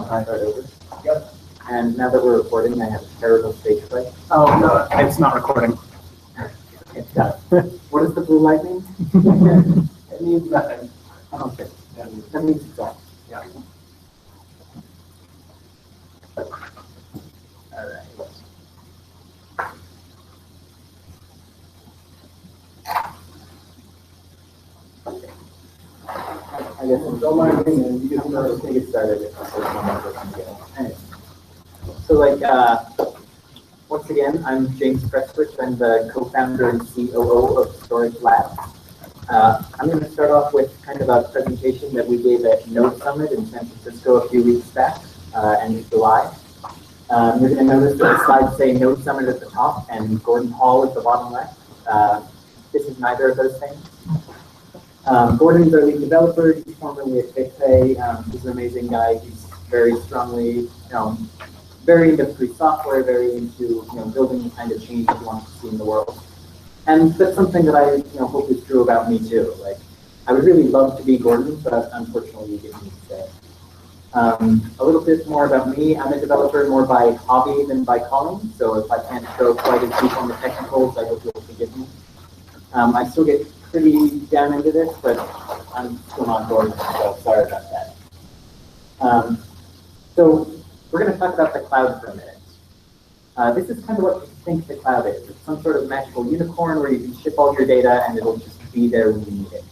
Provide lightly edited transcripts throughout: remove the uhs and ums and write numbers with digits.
Start over. Yep. And now that we're recording, I have terrible stage fright. Oh, no, it's not recording. It's done. What does the blue light mean? It means nothing. Okay. That means it's on. Yeah. All right. Okay. I guess don't mind me, and you can get started if Anyway. So once again, I'm James Prestwich. I'm the co-founder and COO of Storage Labs. I'm going to start off with kind of a presentation that we gave at Node Summit in San Francisco a few weeks back, end of July. You're going to notice that the slides say Node Summit at the top and Gordon Hall at the bottom left. This is neither of those things. Gordon's our lead developer. He's formerly at BitPay. He's an amazing guy. He's very strongly, very into free software, very into building the kind of change he wants to see in the world. And that's something that I hope is true about me too. Like, I would really love to be Gordon, but unfortunately you get me to stay. A little bit more about me. I'm a developer more by hobby than by calling. So if I can't go quite as deep on the technicals, I hope you'll forgive me. I still get pretty down into this, but I'm still not Gordon, so sorry about that. So we're going to talk about the cloud for a minute. This is kind of what you think the cloud is. It's some sort of magical unicorn where you can ship all your data and it'll just be there when you need it.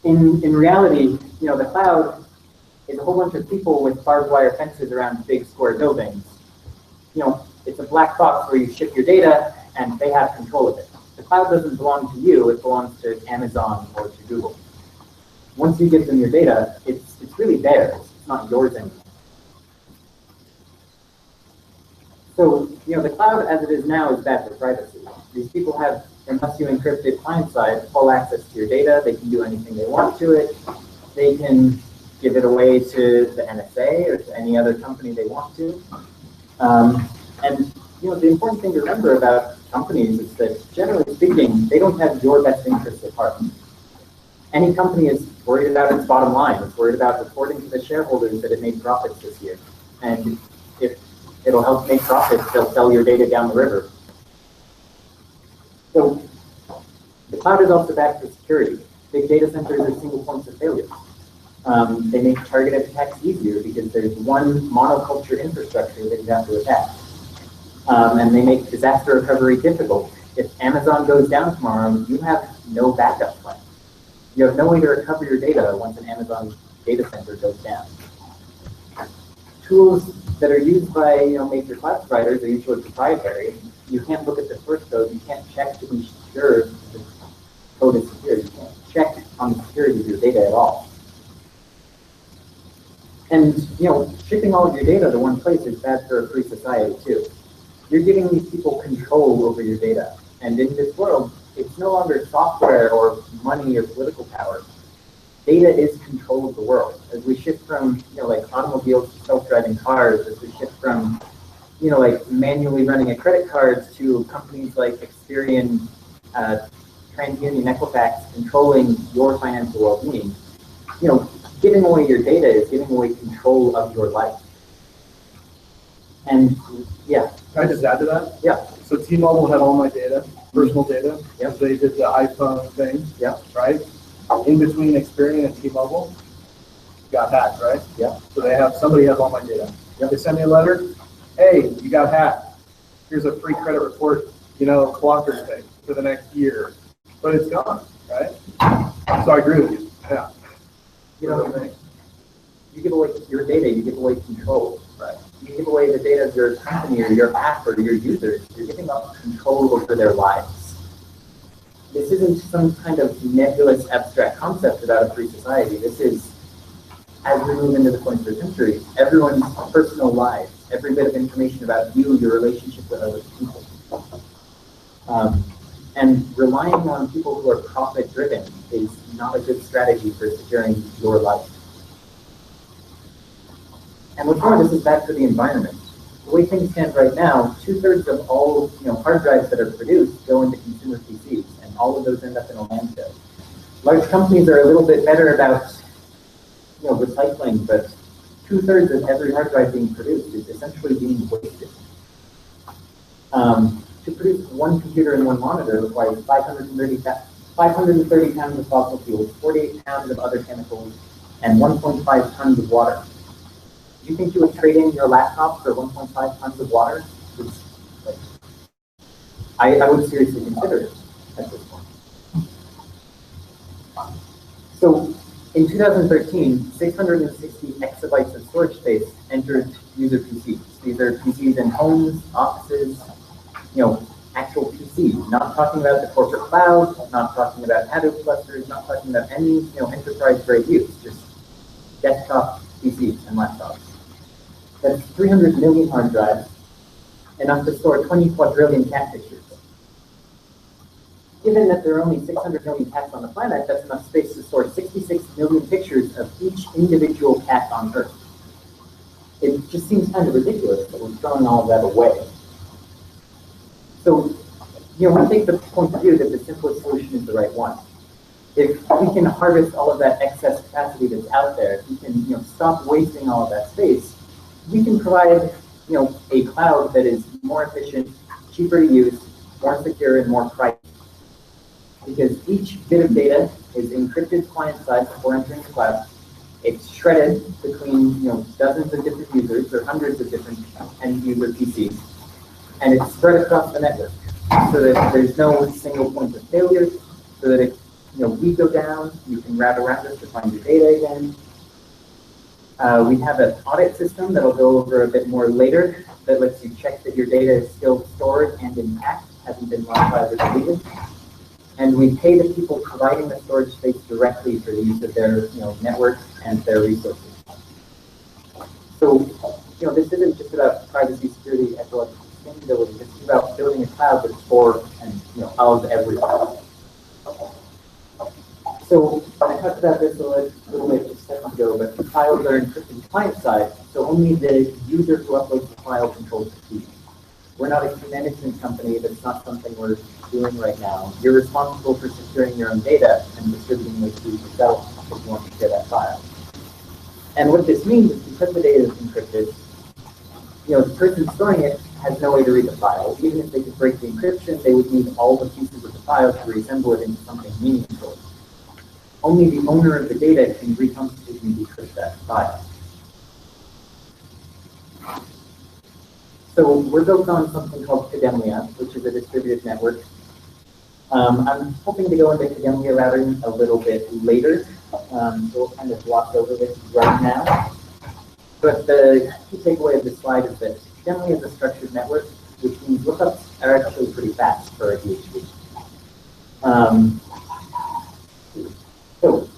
In reality, the cloud is a whole bunch of people with barbed wire fences around big square buildings. It's a black box where you ship your data and they have control of it. The cloud doesn't belong to you, it belongs to Amazon or to Google. Once you give them your data, it's really theirs, it's not yours anymore. So, the cloud as it is now is bad for privacy. These people have, unless you encrypt it client-side, full access to your data. They can do anything they want to it. They can give it away to the NSA or to any other company they want to. And the important thing to remember about companies is that, generally speaking, they don't have your best interests at heart. Any company is worried about its bottom line. It's worried about reporting to the shareholders that it made profits this year. And if it'll help make profits, they'll sell your data down the river. So the cloud is also bad for security. Big data centers are single points of failure. They make targeted attacks easier because there's one monoculture infrastructure that you have to attack. And they make disaster recovery difficult. If Amazon goes down tomorrow, you have no backup plan. You have no way to recover your data once an Amazon data center goes down. Tools that are used by major cloud providers are usually proprietary. You can't look at the source code. You can't check to be sure the code is secure. You can't check on the security of your data at all. And shipping all of your data to one place is bad for a free society too. You're giving these people control over your data. And in this world, it's no longer software or money or political power. Data is control of the world. As we shift from, like automobiles to self-driving cars, as we shift from, like manually running a credit card to companies like Experian, TransUnion, Equifax controlling your financial well-being, giving away your data is giving away control of your life. And yeah. Can I just add to that? Yeah. So T-Mobile had all my data, personal data. Yep. They did the iPhone thing. Yeah. Right? In between Experian and T-Mobile, got hacked, right? Yeah. So somebody has all my data. Yep. They send me a letter. Hey, you got hacked. Here's a free credit report, cooperative thing for the next year. But it's gone, right? So I agree with you. Yeah. You give away your data, you give away control. Right. You give away the data of your company or your app or your users. You're giving up control over their lives. This isn't some kind of nebulous abstract concept about a free society. This is, as we move into the 21st century, everyone's personal lives, every bit of information about you, your relationship with other people. And relying on people who are profit-driven is not a good strategy for securing your life. And what's more, this is bad for the environment. The way things stand right now, 2/3 of all hard drives that are produced go into consumer PCs, and all of those end up in a landfill. Large companies are a little bit better about recycling, but 2/3 of every hard drive being produced is essentially being wasted. To produce one computer and one monitor requires 530 pounds of fossil fuels, 48 pounds of other chemicals, and 1.5 tons of water. Do you think you would trade in your laptop for 1.5 tons of water? Like, I would seriously consider it at this point. So in 2013, 660 exabytes of storage space entered user PCs. These are PCs in homes, offices, actual PCs. Not talking about the corporate cloud, not talking about Hadoop clusters, not talking about any enterprise-grade use, just desktop PCs and laptops. That's 300 million hard drives, enough to store 20 quadrillion cat pictures. Given that there are only 600 million cats on the planet, that's enough space to store 66 million pictures of each individual cat on Earth. It just seems kind of ridiculous that we're throwing all of that away. So, we take the point of view that the simplest solution is the right one. If we can harvest all of that excess capacity that's out there, if we can, stop wasting all of that space, we can provide, a cloud that is more efficient, cheaper to use, more secure, and more private. Because each bit of data is encrypted client-side before entering the cloud. It's shredded between, dozens of different users or hundreds of different end-user PCs, and it's spread across the network so that there's no single point of failure. So that if we go down, you can route around us to find your data again. We have an audit system that I'll go over a bit more later that lets you check that your data is still stored and intact, hasn't been modified or deleted. And we pay the people providing the storage space directly for the use of their network and their resources. So this isn't just about privacy, security, ecological sustainability. This is about building a cloud that's for and of everyone. So I talked about this a little bit just a second ago, but the files are encrypted client side, so only the user who uploads the file controls the key. We're not a key management company. That's not something we're doing right now. You're responsible for securing your own data and distributing those keys yourself if you want to share that file. And what this means is because the data is encrypted, the person storing it has no way to read the file. Even if they could break the encryption, they would need all the pieces of the file to reassemble it into something meaningful. Only the owner of the data can reconstitute and decrypt that file. So we're built on something called Kademlia, which is a distributed network. I'm hoping to go into Kademlia routing a little bit later, so we'll kind of gloss over this right now. But the key takeaway of this slide is that Kademlia is a structured network, which means lookups are actually pretty fast for a PhD. So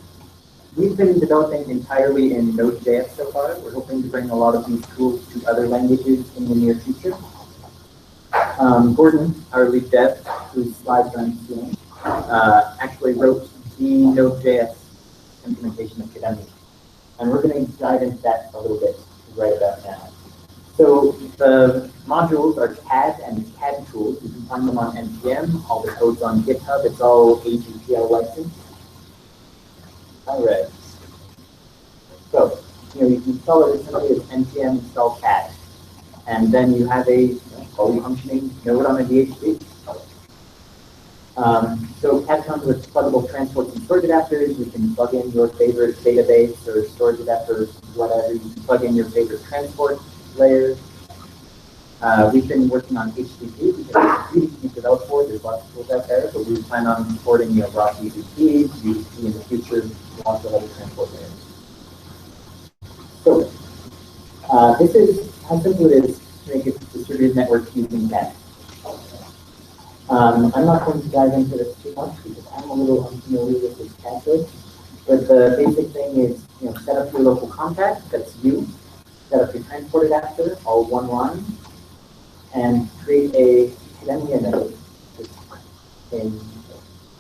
we've been developing entirely in Node.js so far. We're hoping to bring a lot of these tools to other languages in the near future. Gordon, our lead dev, whose slides I'm seeing, actually wrote the Node.js implementation of Kademlia. And we're going to dive into that a little bit right about now. So the modules are CAD and CAD tools. You can find them on NPM. All the code's on GitHub. It's all AGPL licensed. All right. So, you can install it as simply as npm install CAD. And then you have a fully functioning node on a DHC. So CAD comes with pluggable transports and storage adapters. You can plug in your favorite database or storage adapter, whatever. You can plug in your favorite transport layers. We've been working on HTTP because it's easy to develop for. There's lots of tools out there, but we plan on supporting raw UDP, UDP in the future, lots of other transport layers. So this is how simple it is to make a distributed network using CAD. I'm not going to dive into this too much because I'm a little unfamiliar with this CAD code. But the basic thing is, set up your local contact, that's you. Set up your transport adapter, all one line, and create a Kademlia node in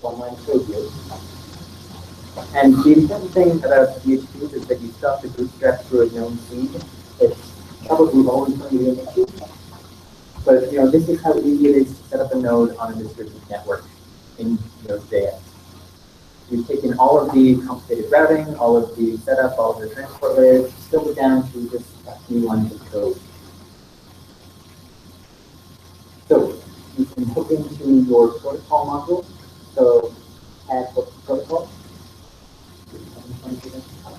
one line code here. And the important thing about PHPs is that you stop the bootstrap through a known seed. It's probably always going to be an issue. But this is how easy it is to set up a node on a distributed network in Node.js. We've taken all of the complicated routing, all of the setup, all of the transport layers, distilled it down to just a few lines of code. So you can hook into your protocol module. So add what's the protocol?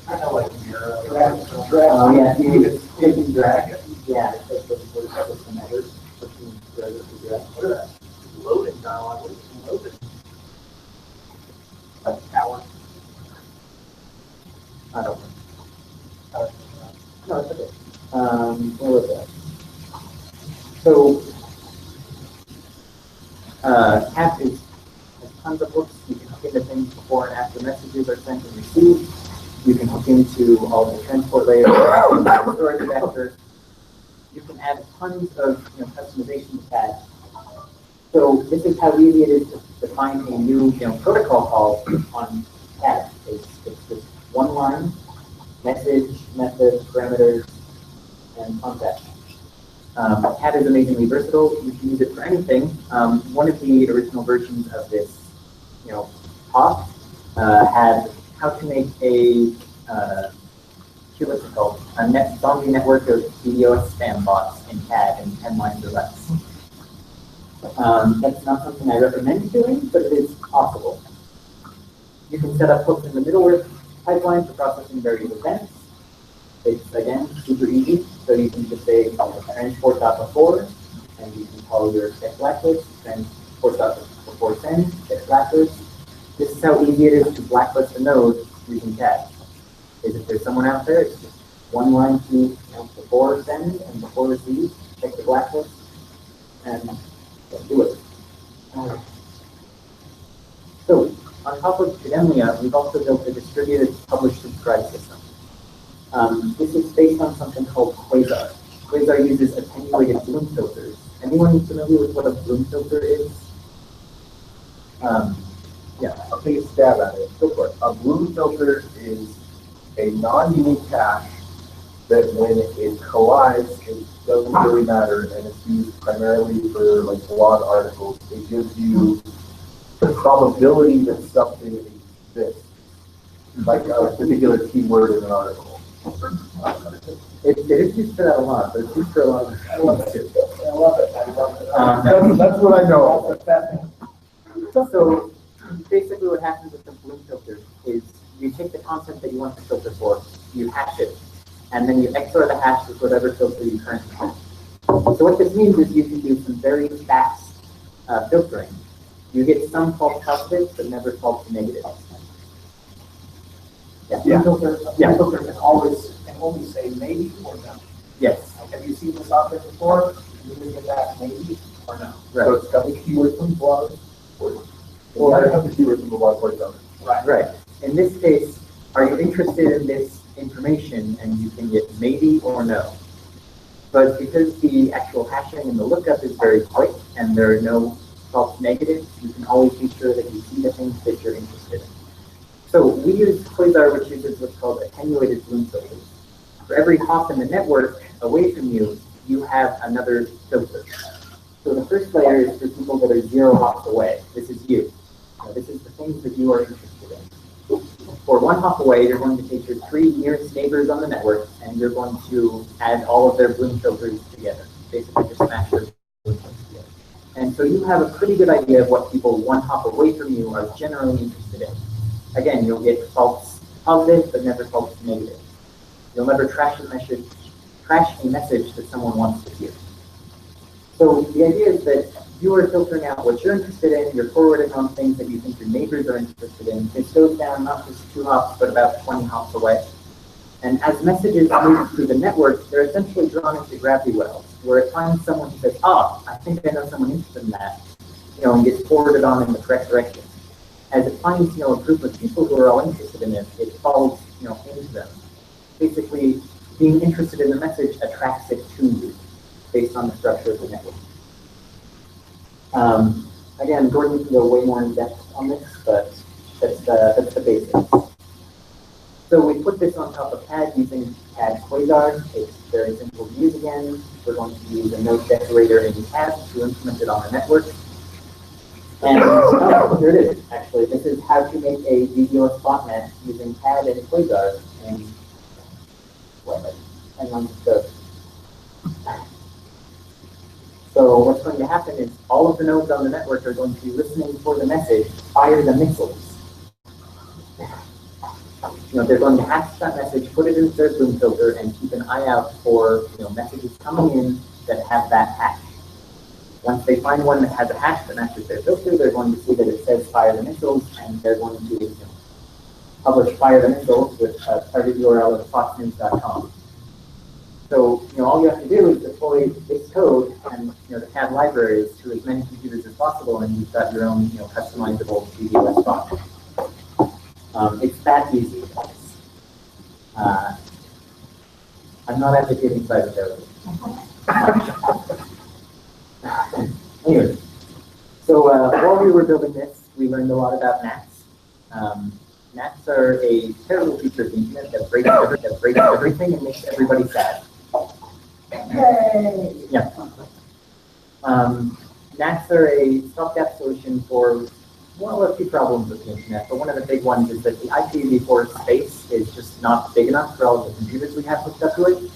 I know like your Oh yeah, you just take and drag it. yeah, it's like what's the matter? What is that? Loading dialog. Loading. Power. I don't know. No, it's okay. Where was that? So, CAP has tons of hooks. You can hook into things before and after messages are sent and received. You can hook into all the transport layers, the storage vector. You can add tons of customization to CAP. So this is how easy it is to define a new protocol call on CAP. It's just one line, message, method, parameters, and context. CAT is amazingly versatile. You can use it for anything. One of the original versions of this, talk had how to make a what's it called? A zombie network of DDoS spam bots in CAD in 10 lines or less. That's not something I recommend doing, but it is possible. You can set up hooks in the middleware pipeline for processing various events. It's, again, super easy. So you can just say transport.before, and you can call your set blacklist, transport.before send, set blacklist. This is how easy it is to blacklist a node using CAD. If there's someone out there, it's just one line to before send and before receive, check the blacklist, and let's do it. So, on top of Kademlia, we've also built a distributed publish-subscribe system. This is based on something called Quasar. Quasar uses attenuated bloom filters. Anyone familiar with what a bloom filter is? Yeah, I'll take a stab at it. Go for it. A bloom filter is a non-unique cache that when it collides, it doesn't really matter, and it's used primarily for like blog articles. It gives you the probability that something exists, like a particular keyword in an article. It is used for that a lot, but it's used for a lot of I love it. I love it. I love it. That's what I know. So basically what happens with the bloom filter is you take the content that you want to filter for, you hash it, and then you XOR the hash with whatever filter you currently have. So what this means is you can do some very fast filtering. You get some false positives, but never false negatives. Yeah. Filter can only say maybe or no. Yes. Have you seen this option before? You can get that maybe or no. Right. So it's got the keyword from blog, or I have the keyword from the blog for example. Right. In this case, are you interested in this information? And you can get maybe or no. But because the actual hashing and the lookup is very quick and there are no false negatives, you can always be sure that you see the things that you're interested in. So we use Quasar, which uses what's called attenuated bloom filters. For every hop in the network away from you, you have another filter. So the first layer is for people that are 0 hops away. This is you. This is the things that you are interested in. For 1 hop away, you're going to take your 3 nearest neighbors on the network, and you're going to add all of their bloom filters together. Basically, just smash their bloom filters together. And so you have a pretty good idea of what people 1 hop away from you are generally interested in. Again, you'll get false positive, but never false negative. You'll never trash a message that someone wants to hear. So the idea is that you are filtering out what you're interested in, you're forwarding on things that you think your neighbors are interested in. This goes down not just 2 hops, but about 20 hops away. And as messages move through the network, they're essentially drawn into gravity wells, where it finds someone who says, I think I know someone interested in that, and gets forwarded on in the correct direction. As it finds, a group of people who are all interested in it, it follows, into them. Basically, being interested in the message attracts it to you, based on the structure of the network. Again, Gordon can go way more in depth on this, but that's the basics. So we put this on top of CAD using CAD Quasar. It's very simple to use again. We're going to use a node decorator in CAD to implement it on the network. And oh, here it is, actually. This is how to make a DDoS botnet using CAD and Quasar. And what? And on the So what's going to happen is all of the nodes on the network are going to be listening for the message, fire the missiles. They're going to hash that message, put it into their boom filter, and keep an eye out for messages coming in that have that hash. Once they find one that has a hash that matches their filter, they're going to see that it says fire the missiles, and they're going to publish fire the missiles with a target URL of foxnews.com. So all you have to do is deploy this code and the CAD libraries to as many computers as possible, and you've got your own customizable DDoS bot. It's that easy. I'm not advocating cyber terrorism. Anyway, so while we were building this, we learned a lot about NATs. NATs are a terrible feature of the internet that breaks everything and makes everybody sad. Yay! Yeah. NATs are a stopgap solution for, well, a few problems with the internet, but one of the big ones is that the IPv4 space is just not big enough for all of the computers we have hooked up to it,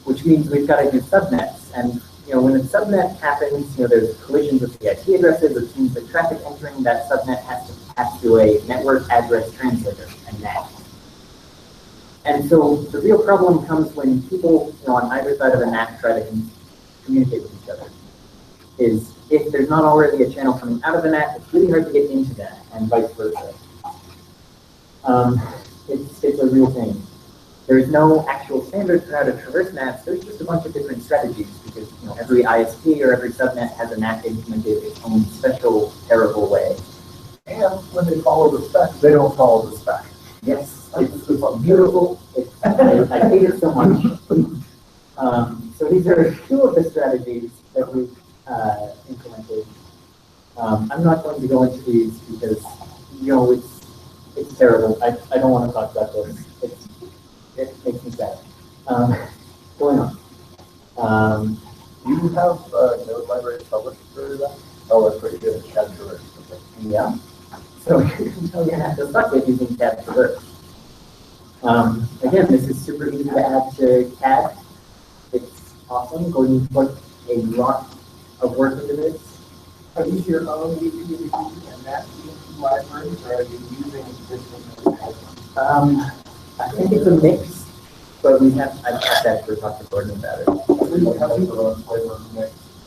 which means we've got to do subnets. And when a subnet happens, there's collisions with the IP addresses, which means that traffic entering that subnet has to pass through a network address translator, a NAT. And so the real problem comes when people on either side of a NAT try to communicate with each other. Is if there's not already a channel coming out of the NAT, it's really hard to get into that, and vice versa. It's a real thing. There is no actual standard for how to traverse NATs. There's just a bunch of different strategies because every ISP or every subnet has a NAT implemented its own special, terrible way. And when they follow the spec, they don't follow the spec. Yes, it's beautiful. I hate it so much. So these are two of the strategies that we've implemented. I'm not going to go into these because it's terrible. I don't want to talk about this. It makes me sad. Going on. Do you have node libraries published for that? Oh, that's pretty good. CAD traverse. Okay. Yeah. So you have to start with using CAD traverse. Again, this is super easy to add to CAD. It's awesome. Going to put a lot of work into this. Are these your own DPDB and NAT libraries, or are you using existing? I think it's a mix, but I've actually talked to Gordon about it.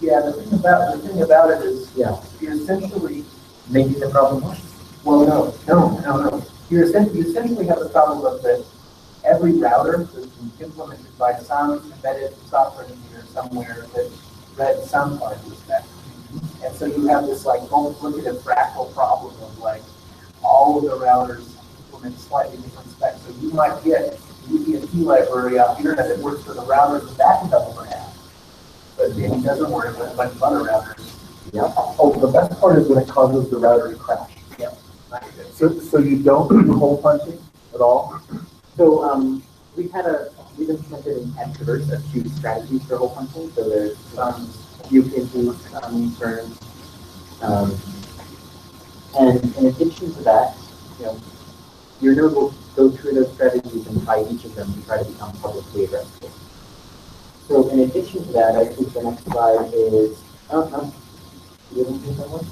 Yeah, the thing about it is, Yeah. you're essentially, Making the problem worse. well, no. You essentially have the problem of that every router is implemented by some embedded software engineer somewhere that read some part of the spec. And so you have this multiplicative fractal problem of all of the routers implement slightly different specs. So you might get UDP library out here that works for the routers that that developer has. But it doesn't work with a bunch of other routers. Yeah. Oh, the best part is when it causes the router to crash. Yep. So you don't do hole punching at all? So we've implemented in CAD traverse a few strategies for hole punching. So there's few hinges, turns, and in addition to that, your node will go through those strategies and try each of them to try to become publicly addressable. So in addition to that, I think the next slide is, you didn't do someone?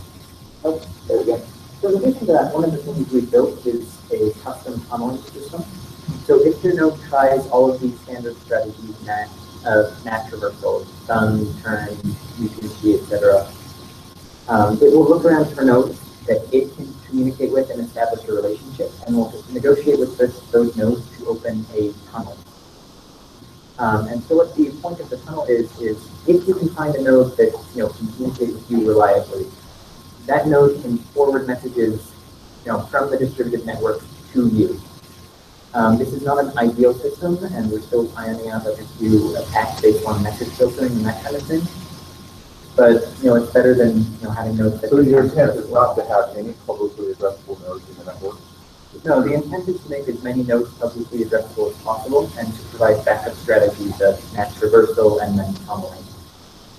Oh, there we go. So in addition to that, one of the things we built is a custom tunneling system. So if your node tries all of these standard strategies, NAT traversal, sun, turn, UTC, etc., it will look around for nodes that it can communicate with and establish a relationship, and will negotiate with those nodes to open a tunnel. And so what the point of the tunnel is if you can find a node that can communicate with you reliably, that node can forward messages from the distributed network to you. This is not an ideal system, and we're still ironing out a few attacks based on message filtering and that kind of thing. But it's better than having nodes that. So your intent is not to have any publicly addressable nodes in the network? No, the intent is to make as many nodes publicly addressable as possible and to provide backup strategies of NAT traversal and then tunneling.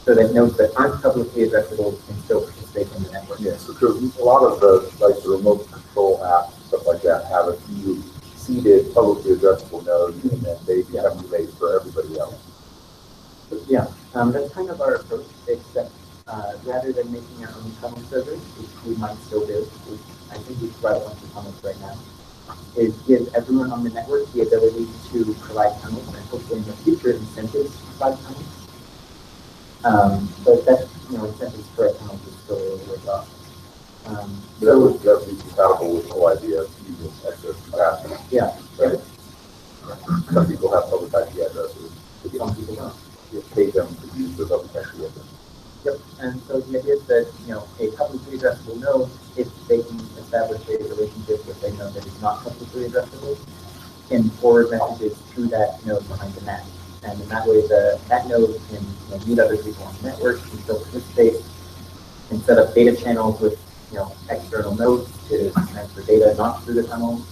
so that nodes that aren't publicly addressable can still participate in the network. Yes, because a lot of the remote control apps, stuff like that, have a few seeded publicly addressable nodes, and then they become related for everybody else. Yeah, that's kind of our approach, except rather than making our own tunnel servers, which we might still do, which I think we provide a bunch of tunnels right now, is give everyone on the network the ability to provide tunnels, and hopefully in the future incentives to provide tunnels. But that, incentives for a tunnel is still a little ways off. That would be compatible with the whole idea of using excess capacity. Yeah. Right? Some people have public IP addresses. Some people don't. You pay them to use the public IP address. Yep. And so the idea is that, a publicly addressable node, if they can establish a relationship with a node that is not publicly addressable, can forward messages through that node behind the NAT. And in that way, that node can meet other people on the network, can still participate, can set up data channels with external nodes to transfer data not through the tunnels,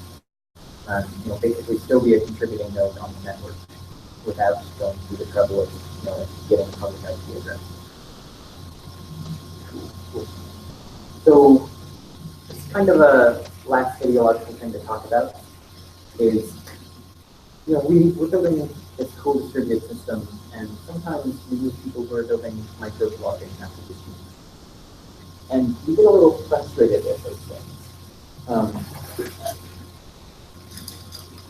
basically still be a contributing node on the network without going through the trouble of getting a public IP address. So it's kind of a last ideological thing to talk about is, we're building this cool distributed system, and sometimes we meet people who are building micro-blogging applications. And we get a little frustrated at those things.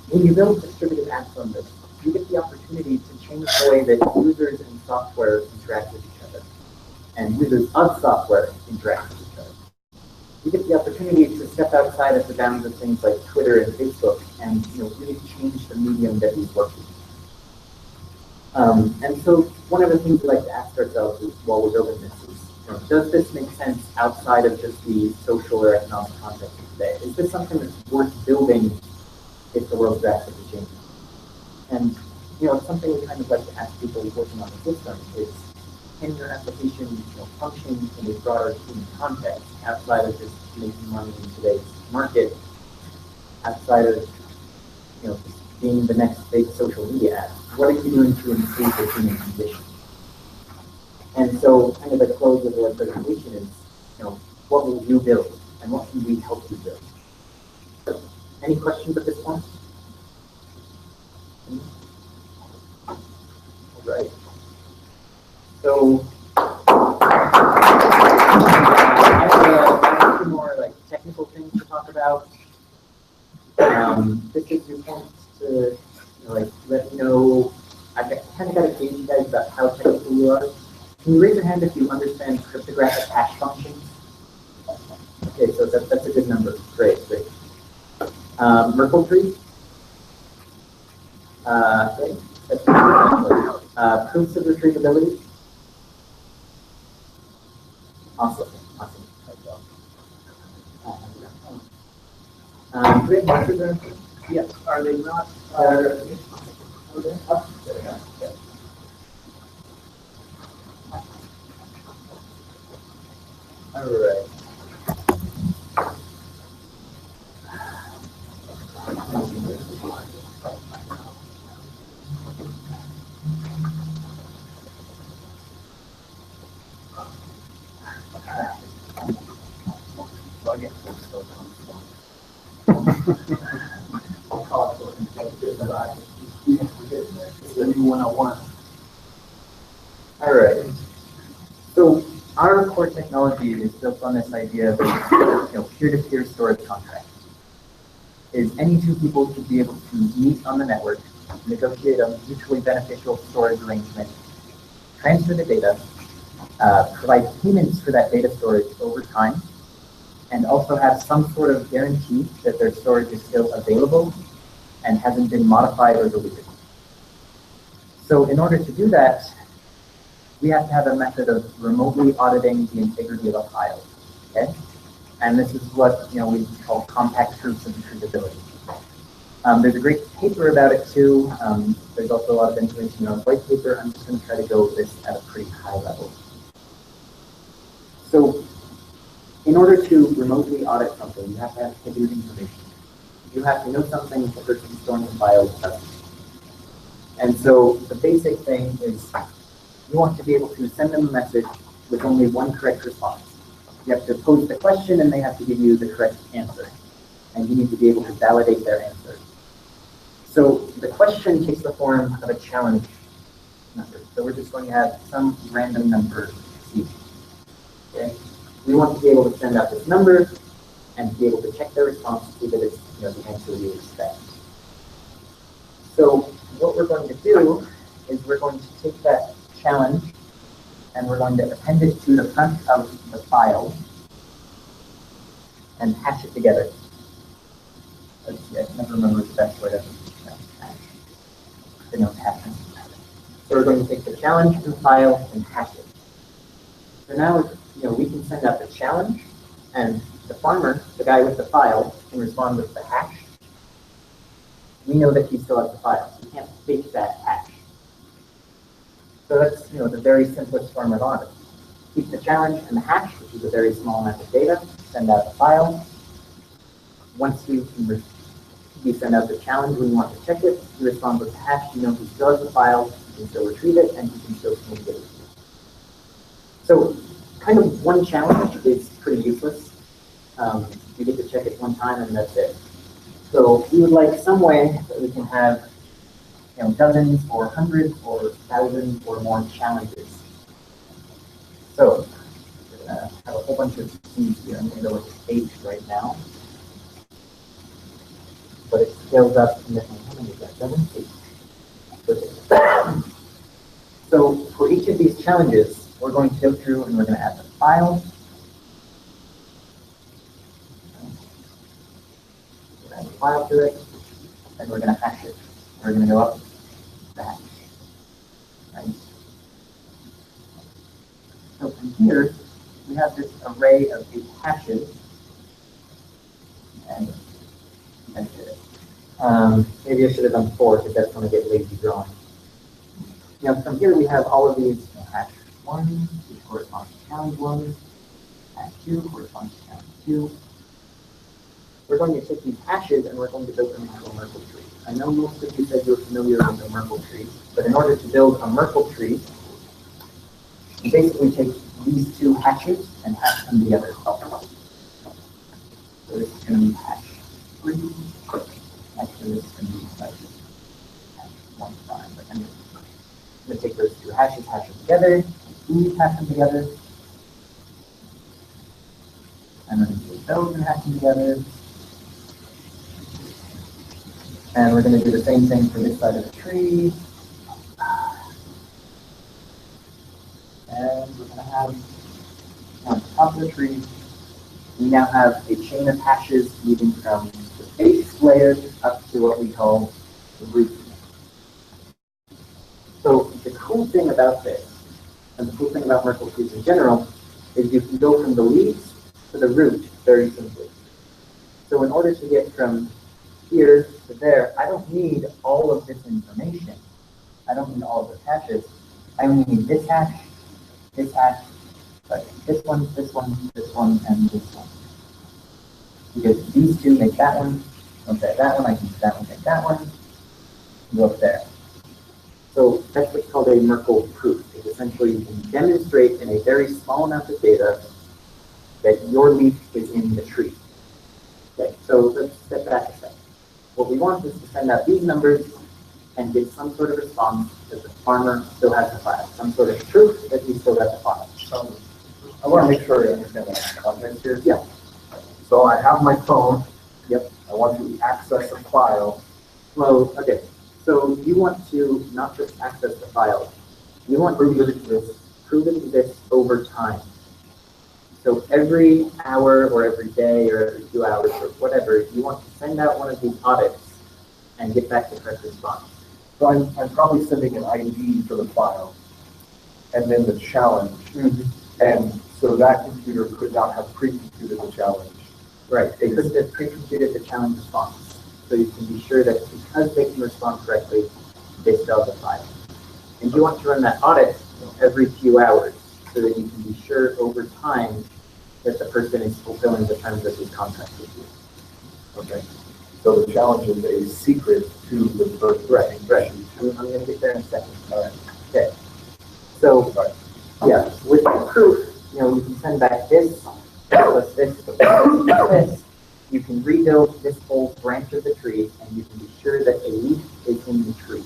When you build distributed apps on this, you get the opportunity to change the way that users and software interact with each other, and users of software interact with each other. You get the opportunity to step outside of the bounds of things like Twitter and Facebook, and really change the medium that we work with. And so one of the things we like to ask ourselves is, while we're building this, is does this make sense outside of just the social or economic context of today? Is this something that's worth building if the world drastically changes? And it's something we kind of like to ask people working on the system is, can your application function in a broader human context outside of just making money in today's market, outside of just being the next big social media app? What are you doing to improve the human condition? And so kind of the close of the presentation is, what will you build and what can we help you build? So, any questions at this point? All right. So I have a few more technical things to talk about. This is your point to let me know. I've kind of got to gauge you guys about how technical you are. Can you raise your hand if you understand cryptographic hash functions? Okay, so that's a good number. Great. Myrtle Tree. Okay. Proofs of retrievability. Awesome. Do we have markers there? Yes. Are they not? There we go. Okay. All right. The new 101. All right. So our core technology is built on this idea of peer-to-peer storage contracts. Is any two people should be able to meet on the network, negotiate a mutually beneficial storage arrangement, transfer the data, provide payments for that data storage over time, and also have some sort of guarantee that their storage is still available and hasn't been modified or deleted. So in order to do that, we have to have a method of remotely auditing the integrity of a file, okay? And this is what we call compact proofs of retrievability. There's a great paper about it too. There's also a lot of information on the white paper. I'm just going to try to go with this at a pretty high level. So in order to remotely audit something, you have to have hidden information. You have to know something the person storing the file doesn't. And so the basic thing is you want to be able to send them a message with only one correct response. You have to pose the question and they have to give you the correct answer. And you need to be able to validate their answer. So the question takes the form of a challenge number. So we're just going to have some random number C. Okay? We want to be able to send out this number and be able to check their response to see that it's the answer we expect. So what we're going to do is we're going to take that challenge and we're going to append it to the front of the file and hash it together. Let's see, I can never remember the best way to denote hashing. So we're going to take the challenge and the file and hash it. So now, we can send out the challenge, and the farmer, the guy with the file, can respond with the hash. We know that he still has the file, so we can't fake that hash. So that's, the very simplest form of audit. Keep the challenge and the hash, which is a very small amount of data, send out the file. Once you send out the challenge when you want to check it, you respond with the hash, you know he still has the file, you can still retrieve it, and you can still communicate with you. So kind of one challenge is pretty useless. You get to check it one time and that's it. So we would like some way that we can have dozens or hundreds or thousands or more challenges. So we're going to have a whole bunch of C's here. I'm going to go with 8 right now. But it scales up to how many is that? 7? 8. So for each of these challenges, we're going to go through and we're going to add the file. We're going to add the file to it, and we're going to hash it. We're going to go up the hash. Right? So from here, we have this array of 8 hashes. And maybe I should have done 4 because that's going to get lazy drawing. From here we have all of these hash 1, which corresponds to challenge 1, hash 2 corresponds to challenge 2. We're going to take these hashes and we're going to build them into a Myrtle tree. I know most of you said you're familiar with the Myrtle tree, but in order to build a Myrtle tree, you basically take these 2 hashes and hash them together. So this is going to be hash 3. Actually, this is going to be hash 1 fine, but anyway. I'm going to take those 2 hashes, hash them together, hash them together. And then take those and hash them together. And we're going to do the same thing for this side of the tree. And we're going to have, on the top of the tree, we now have a chain of hashes leading from the base layer up to what we call the root. So the cool thing about this, and the cool thing about Myrtle trees in general, is you can go from the leaves to the root very simply. So in order to get from here to there, I don't need all of this information. I don't need all of those hashes. I only need this hash, but this one, and this one. Because these 2 make that one, once I have that one, I can do that one, make that one, and go up there. So that's what's called a Myrtle proof. It's essentially you can demonstrate in a very small amount of data that your leaf is in the tree. Okay, so let's step back a second. What we want is to send out these numbers and get some sort of response that the farmer still has the file, some sort of proof that he still has the file. I want to make sure I understand that context here. Yeah. So I have my phone. Yep. I want to access a file. Well, okay. So you want to not just access the file. You want to prove it exists over time. So every hour or every day or every 2 hours or whatever, you want to send out one of these audits and get back the correct response. So I'm probably sending an ID for the file and then the challenge. And so that computer could not have pre-computed the challenge. Right, they couldn't have pre-computed the challenge response. So you can be sure that because they can respond correctly, they still have the file. And you want to run that audit every few hours so that you can be sure over time that the person is fulfilling the terms of his contract with you. Okay. So the challenge is a secret to the person. Right. I'm going to get there in a second. All right. Okay. So, yeah, with the proof, you can send back this, plus this, plus this. You can rebuild this whole branch of the tree, and you can be sure that a leaf is in the tree.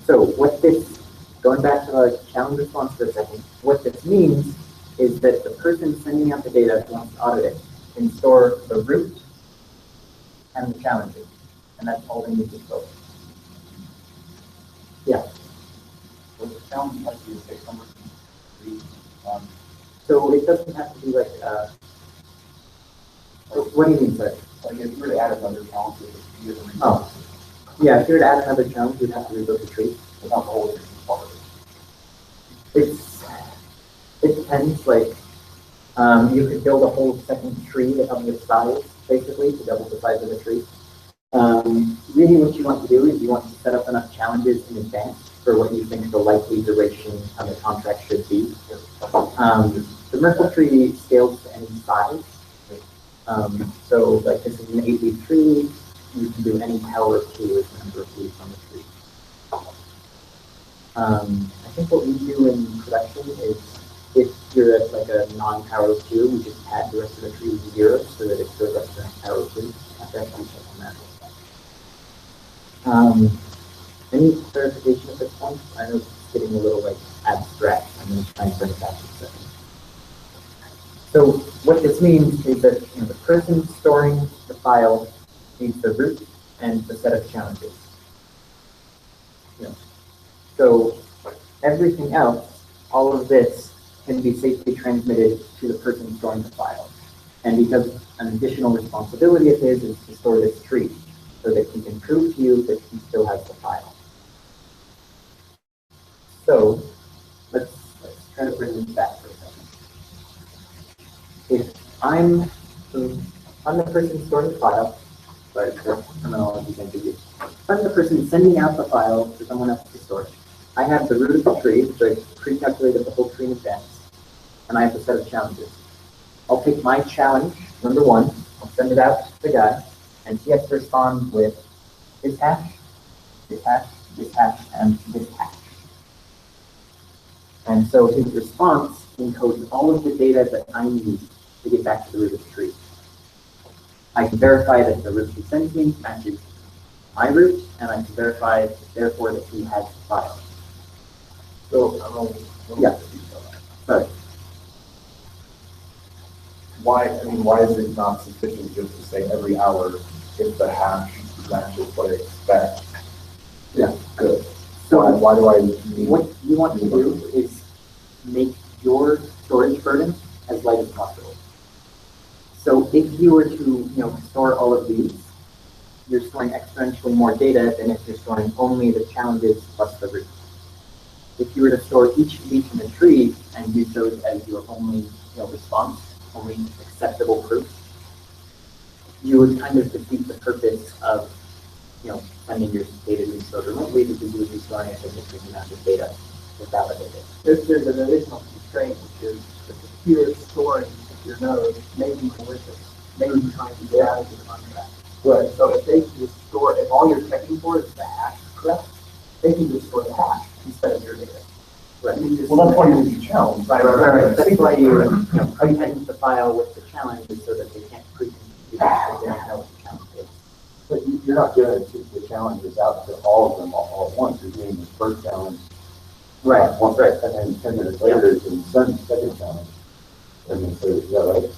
So what this, going back to the challenge response for a second, what this means is that the person sending out the data who wants to audit it can store the root and the challenges, and that's all they need to store. Yeah. So the challenge has to be 603. So it doesn't have to be like, what do you mean, sir? Like if you were to add another challenge, you would Oh, yeah, if you were to add another challenge, you'd have to rebuild the tree. without the whole thing part of it. It depends, like, you could build a whole second tree of this size, basically, to double the size of the tree. Really what you want to do is you want to set up enough challenges in advance for what you think the likely duration of the contract should be. The Myrtle Tree scales to any size. So like this is an 8-leaf tree, you can do any power of 2 as the number of leaves on the tree. I think what we do in production is if you're at like a non-power of 2, we just add the rest of the tree with 0 so that it goes up to power of 2. I've got to check on that. Any clarification at this point? I know it's getting a little like abstract. I'm going to try and bring it back in a second. So what this means is that the person storing the file needs the root and the set of challenges. So everything else, all of this, can be safely transmitted to the person storing the file. And because an additional responsibility of his is to store this tree, so that he can prove to you that he still has the file. So let's try to bring this back for a second. If I'm the person storing the file, sorry for terminology ambiguous. If I'm the person sending out the file for someone else to store, I have the root of the tree, which I pre-calculated the whole tree in advance, and I have a set of challenges. I'll take my challenge, number 1, I'll send it out to the guy, and he has to respond with this hash, this hash, this hash, and this hash. And so his response encodes all of the data that I need to get back to the root of the tree. I can verify that the root he sends me matches my root, and I can verify, therefore, that he has the file. So, yeah. Sorry. Why is it not sufficient just to say every hour if the hash matches what I expect? Yeah. Good. So why do I need? What you want to do is make your storage burden as light as possible. So if you were to store all of these, you're storing exponentially more data than if you're storing only the challenges plus the root. If you were to store each leaf in the tree and use those as your only response, only acceptable proof, you would kind of defeat the purpose of sending your data to be stored remotely, because you would be storing a significant amount of data to validate it. There's an additional constraint, which is the computer storing your node may be malicious, may be trying to get out of the contract. Right. So if they can just store, if all you're checking for is the hash, correct? They can just store the hash instead of your data. Right. Well, that's why you need to challenge. Right. That's why you append the file with the challenges so that they can't pre-compute it, so they don't know what the challenge is. But you're not going to the challenges out to all of them all at once. You're doing the first challenge. Right. Once, right. And then 10 minutes later, it's the second challenge. And then third, is that right?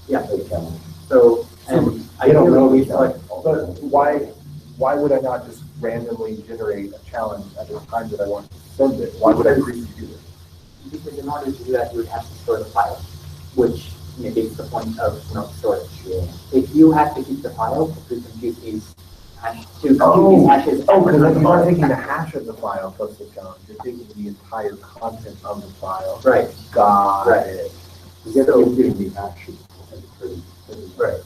Yeah. Third challenge. So, and I don't know we the challenge. But why would I not just randomly generate a challenge at the time that I want to send it? Why would I pre-compute it? Because in order to do that, you would have to store the file, which negates the point of storage. Yeah. If you have to keep the file, to pre-compute these hashes, these hashes. Because you're not taking the hash of the file plus the challenge. You're taking the entire content of the file. Right. Got Right. it. So you're doing the action. Right.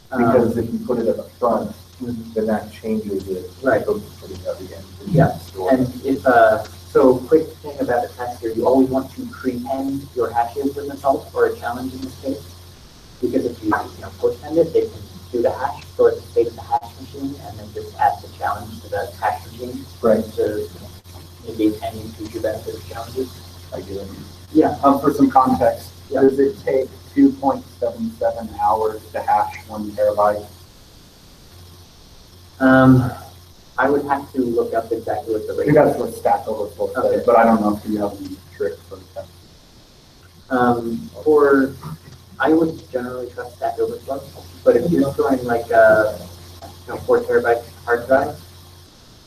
Because if you put it at the front, then that changes it. Right. Goes to putting it at the end. Yeah. And if so, quick thing about the test here, you always want to pre-end your hashes with an assault or a challenge in this case, because if you post-end it, they can do the hash, store it to state of the hash machine, and then just add the challenge to the hash machine. Right. To negate any future benefit of challenges. I get it. Yeah. For some context, Yeah. does it take 2.77 hours to hash 1 terabyte? I would have to look up exactly what the I rate think is. that's what Stack Overflow says, Okay. but I don't know if you have any tricks for that. Or I would generally trust Stack Overflow, but if you're storing like a 4 terabyte hard drive,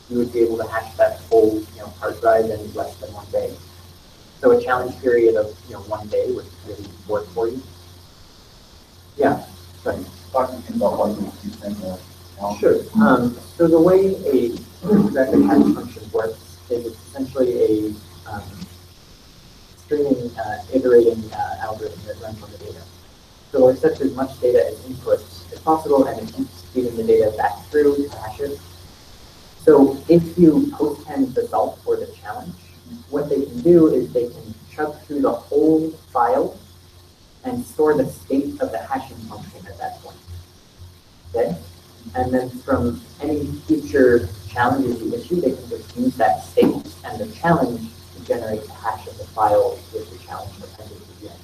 you would be able to hash that whole hard drive in less than 1 day. So a challenge period of 1 day would really work for you. Yeah. But Talking about what you think that. sure. So the way a rapid hash function works is it's essentially a streaming, iterating algorithm that runs on the data. So it accepts as much data as input as possible, and it keeps feeding the data back through to hash it. So if you post-hand the result for the challenge, what they can do is they can chug through the whole file and store the state of the hashing function at that point. Okay? And then from any future challenges you issue, they can just use that state and the challenge to generate the hash of the file with the challenge appended to the end.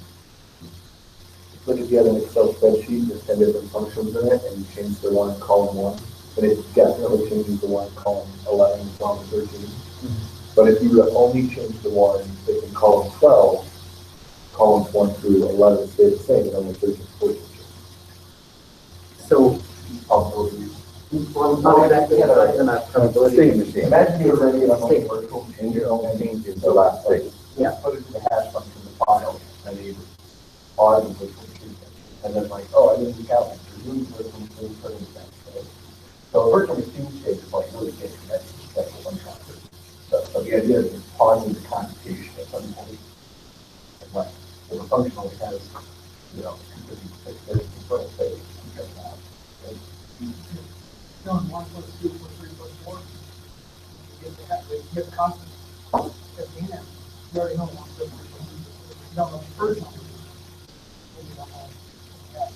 Look, if you have an Excel spreadsheet with 10 different functions in it, and you change the one in column 1, then it definitely changes the one in column 11, 12, and 13. But if you only change the one that's in column 12, columns 1 through 11 stay the same, and only 13 14. So, Probability. well, not exactly about probability. Imagine you're running on a virtual and you only change the last thing. Yeah. Put it in the hash function in the file, and you on the virtual machine. And then like, oh, I didn't count it. You're doing virtual machine, put it in that. So a virtual machine state is like really getting connected to special one transfer. So the idea is just pausing the computation at some point. And like, if a function only has, there's control state, you can have. Doing 1 plus 2 plus 3 plus 4. You get the constant at the end. You already know 1 plus 3 plus 2. You don't know the first number. Then you don't know that.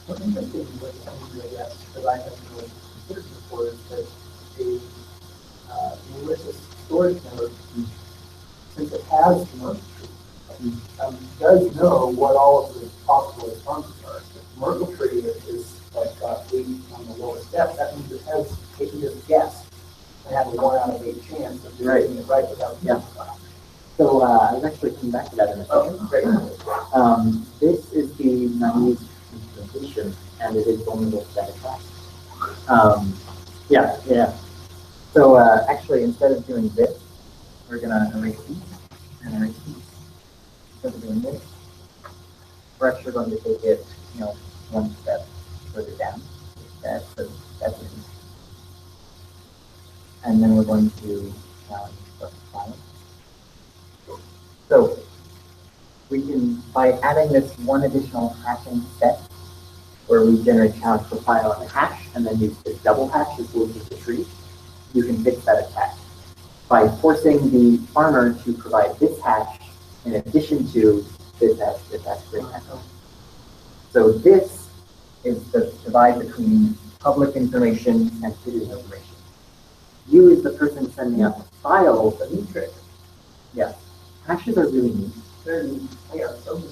What's interesting with AWS that I haven't really considered before is that the malicious storage node, since it has the Myrtle Tree, does know what all of the possible responses are. Myrtle Tree is like 8 on the lowest depth. That means it can just guess and have a 1 out of 8 chance of doing it right without So I was actually coming back to that in a second. Great. This is the naive implementation, and it is vulnerable to that attack. Yeah. So actually, instead of doing this, we're gonna erase these and erase these. Instead of doing this, we're actually going to take it, 1 step further down. That's it. And then we're going to challenge the file. So we can, by adding this one additional hashing step, where we generate challenge per file and a hash, and then use this double hash as well as the tree, you can fix that attack by forcing the farmer to provide this hash in addition to this hash, green hash. So this is the divide between public information and hidden information. You as the person sending out the file, the neat trick. Yeah, hashes are really neat. They are so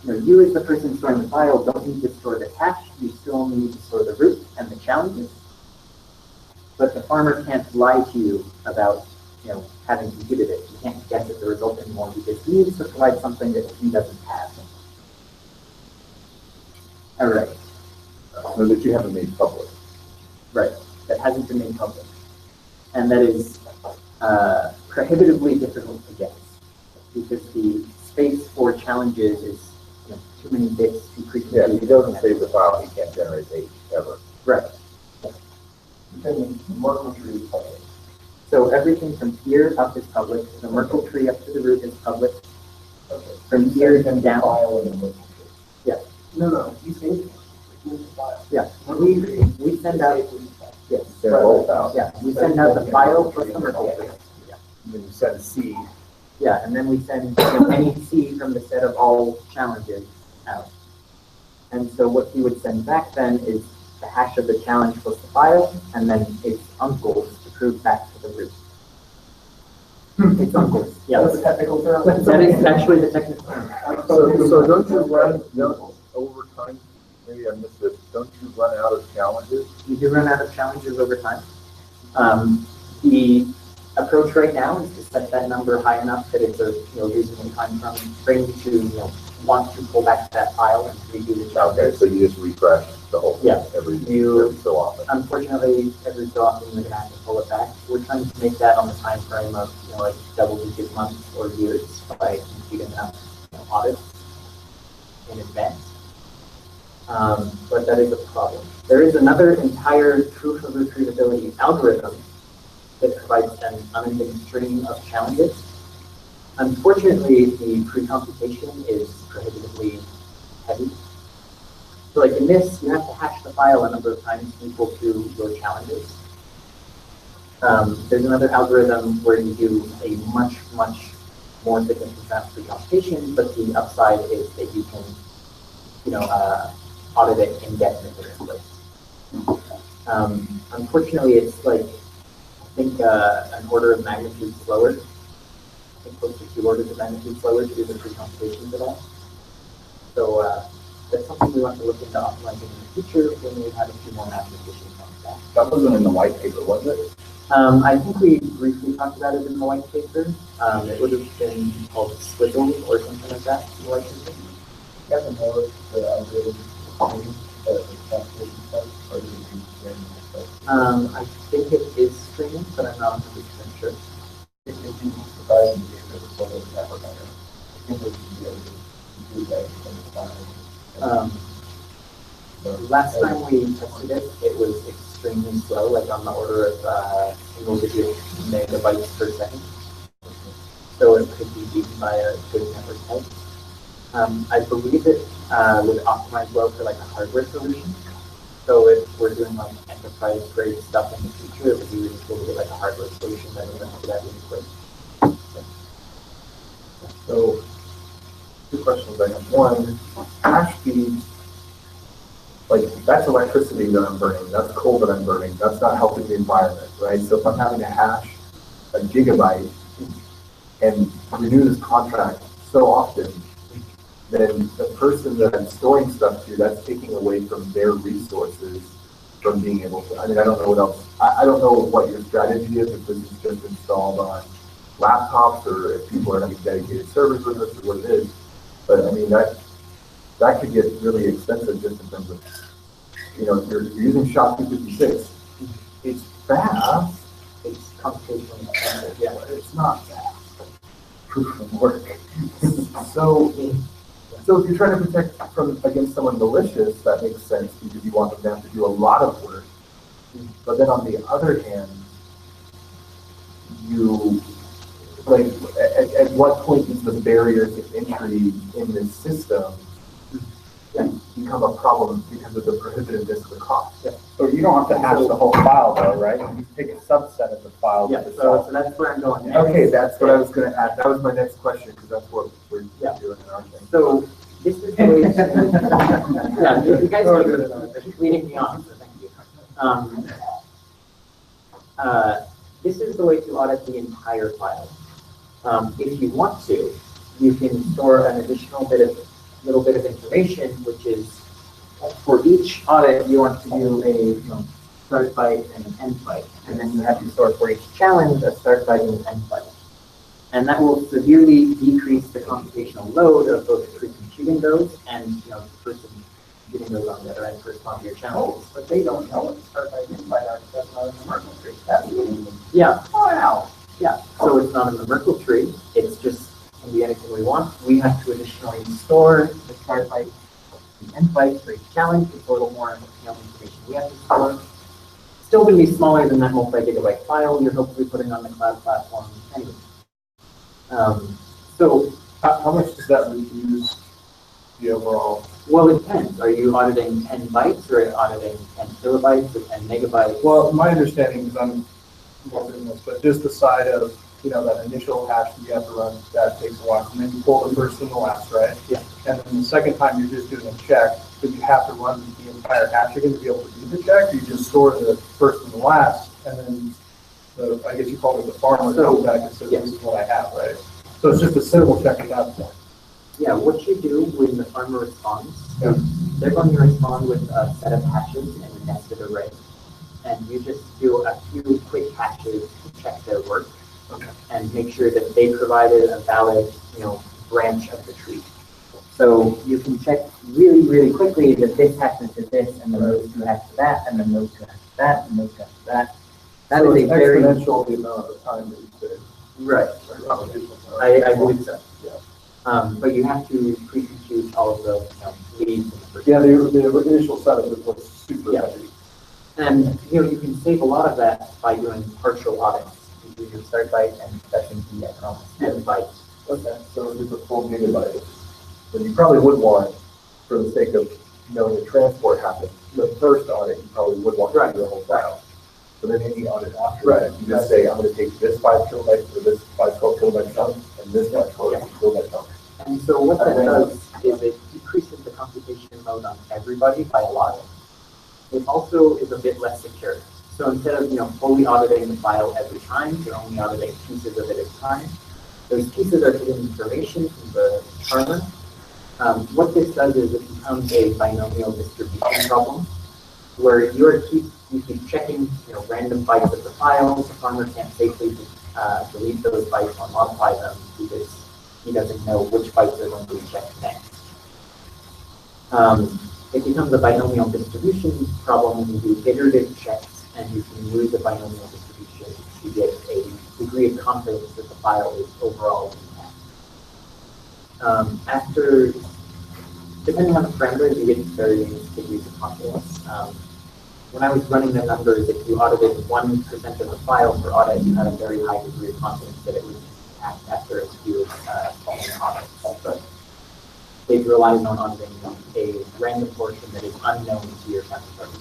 You as the person storing the file don't need to store the hash. You still only need to store the root and the challenges. But the farmer can't lie to you about having computed it. You can't guess at the result anymore because he needs to provide something that he doesn't have. All right. So that you haven't made public. Right. That hasn't been made public. And that is prohibitively difficult to guess because the space for challenges is too many bits, too frequently. Yeah, if he doesn't save the file, he can't generate H ever. Right. Then the Myrtle Tree is public. So everything from here up is public. The Myrtle Tree up to the root is public. Okay. From here down. File in the Myrtle Tree. Yeah. No, you saved it. Here's the file. Yeah. We send out. Yes. They're both out. Yeah. We send out the file plus the Myrtle Tree. Yeah. And then you send C. Yeah, and then we send any C from the set of all challenges out. And so what he would send back then is the hash of the challenge plus the file, and then its uncles to prove back to the root. It's uncles, yeah. That's a technical term. That is actually the technical term. So don't you run, over time, maybe I missed it, don't you run out of challenges? You do run out of challenges over time. The approach right now is to set that number high enough that it's a reasonable time frame to want to pull back to that file and redo the challenge. Okay, so you just refresh the whole thing every so often. Unfortunately, every so often you're gonna have to pull it back. We're trying to make that on the time frame of like double-digit months or years by completing enough audits in advance. But that is a problem. There is another entire proof of retrievability algorithm that provides an unending string of challenges. Unfortunately, the pre-computation is prohibitively heavy. So like in this, you have to hash the file a number of times equal to your challenges. There's another algorithm where you do a much more significant amount of pre-computation, but the upside is that you can, audit it indefinitely in place. Unfortunately, it's like, I think an order of magnitude slower. I think close to 2 orders of magnitude slower to do the pre-computations at all. So that's something we want to look into optimizing in the future when we have a few more mathematicians on that. That wasn't in the white paper, was it? I think we briefly talked about it in the white paper. It would have been called Swizzle or something like that in the white paper. You guys know the algorithm the calculation stuff, or do you use string stuff? I think it is streaming, but I'm not 100% sure. If you provide me with a sort of network, I think we should be able to do that in the file. Last time we tested it, it was extremely slow, like on the order of single-digit megabytes per second. So it could be beaten by a good network type. I believe it would optimize well for like a hardware solution. So if we're doing like enterprise-grade stuff in the future, it would be really cool to get like a hardware solution that would do that really quick. So, 2 questions I have. One, hash speed, like that's electricity that I'm burning, that's coal that I'm burning, that's not helping the environment, right? So if I'm having to hash a gigabyte and renew this contract so often, then the person that I'm storing stuff to, that's taking away from their resources from being able to, I mean, I don't know what else, I don't know what your strategy is, if this is just installed on laptops or if people are having dedicated servers with us or what it is. But I mean, that could get really expensive just in terms of, if you're using SHA-256, it's fast, it's computationally expensive, yeah, but it's not fast. Proof of work. So if you're trying to protect against someone malicious, that makes sense because you want them to have to do a lot of work. But then on the other hand, at what point does the barrier to entry in this system become a problem because of the prohibitiveness of the cost? Yeah. So you don't have to hash the whole file though, right? You take a subset of the file. Yeah, so that's where I'm going. Okay, that's what I was going to add. That was my next question because that's what we're doing in our thing. So this is the way to, you guys are leading me on, so thank you. This is the way to audit the entire file. If you want to, you can store an additional little bit of information, which is for each audit you want to do a start byte and an end byte, and then you have to store for each challenge a start byte and an end byte. And that will severely decrease the computational load of both pre-computing those and the person getting those on the other end to respond to your challenges. But they don't know what the start byte and end byte are, that's not in the Myrtle Tree. That's yeah. Wow. Yeah. So it's not in the Myrtle Tree. It's just can be anything we want. We have to additionally store the start byte and end byte for each challenge. It's a little more information we have to store. Still going to be smaller than that multi-gigabyte file you're hopefully putting on the cloud platform anyway. So how much does that reduce the overall? Well, it depends. Are you auditing 10 bytes or are you auditing 10 kilobytes or 10 megabytes? Well, my understanding is I'm involved in this, but just the side of that initial hash that you have to run, that takes a while, and then you pull the first and the last, right? Yeah. And then the second time you're just doing a check, but you have to run the entire hash again to be able to do the check. You just store the first and the last, and then I guess you call it the farmer comes back and says, this is what I have, right? So it's just a symbol check at that point. Yeah, what you do when the farmer responds, they're going to respond with a set of hashes and a nested array. And you just do a few quick hashes to check their work and make sure that they provided a valid, branch of the tree. So you can check really, really quickly that this hashes to this, and then those two hashes to that, and then those two hashes to that, and those two hashes to that. That So is it's a very exponential the amount of time that you spend. right. I believe so. Yeah. But you have to pre-compute all of the leads in the first. Yeah, the initial setup was super heavy. And you can save a lot of that by doing partial audits. You do your start byte and second key economics and byte. Okay, so it's a full gigabyte. But you probably would want, for the sake of knowing the transport happened, the first audit, you probably would want to do the whole file. So then any audit after that, you just say, I'm going to take this 5 kilobytes or this 512 kilobyte chunk and this 512 kilobyte chunk. And so what that does is it decreases the computation load on everybody by a lot. It also is a bit less secure. So instead of fully auditing the file every time, you're only auditing pieces of it at a time. Those pieces are hidden information from the farmer. What this does is it becomes a binomial distribution problem, where you keep checking random bytes of the file. The farmer can't safely delete those bytes or modify them because he doesn't know which bytes are going to be checked next. It becomes a binomial distribution problem when you do iterative checks, and you can use a binomial distribution to get a degree of confidence that the file is overall intact. Depending on the parameters, you get varying degrees of confidence. When I was running the numbers, if you audited 1% of the file per audit, you had a very high degree of confidence that it was intact after a few following audits. But it relies on auditing a random portion that is unknown to your counterparty.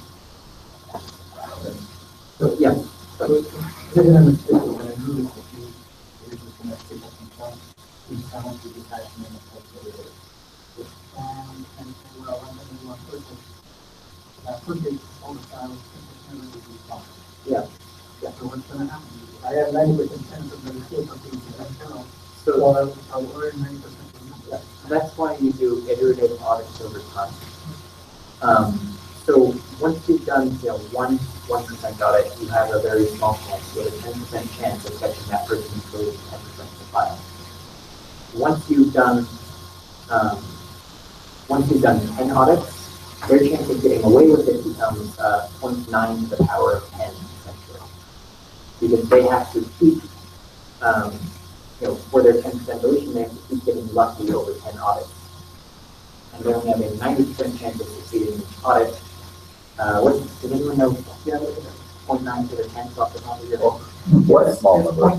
So, yeah. Yeah. So what's going to happen? I have 90% chance of the still something internal. So I'll earn 90% of that. That's why you do iterative audits over time. So once you've done 1% audit, you have a very small chance, you have a 10% chance of catching that person who's really 10% of the file. Once you've done 10 audits, their chance of getting away with it becomes 0.9 to the power of 10, essentially. Because they have to keep, for their 10% deletion, they have to keep getting lucky over 10 audits. And they only have a 90% chance of succeeding in each audit. Does anyone know, 0.9 to the 10 off the top of your head? What small number?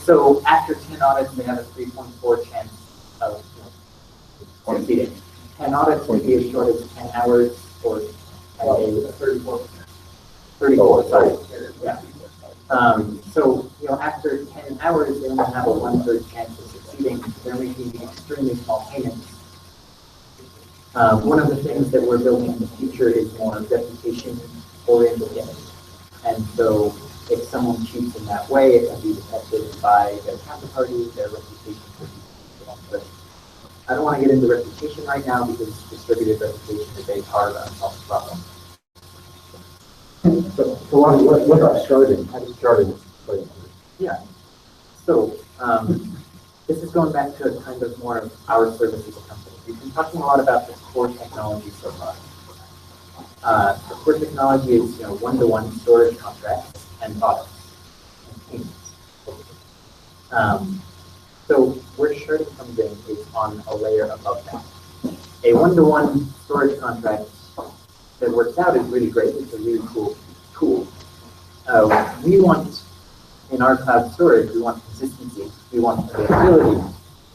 So after 10 audits, they have a 3.4 chance of succeeding. 10 audits would be as short as 10 hours or 10 days. 34. 34, sorry. Yeah. So, after 10 hours, they only have a 1/3 chance of succeeding. They're making extremely small payments. One of the things that we're building in the future is more reputation-oriented games. And so, if someone cheats in that way, it can be detected by their counterparty, their reputation could be. I don't want to get into reputation right now because distributed reputation is a hard, unsolved problem. So what about sharding? How does sharding play? Yeah. So this is going back to kind of more of our service as a company. We've been talking a lot about the core technology so far. The core technology is one-to-one storage contracts and audits and payments. So where sharding comes in is on a layer above that. A one-to-one storage contract that works out is really great. It's a really cool tool. We want, in our cloud storage, we want consistency, we want availability,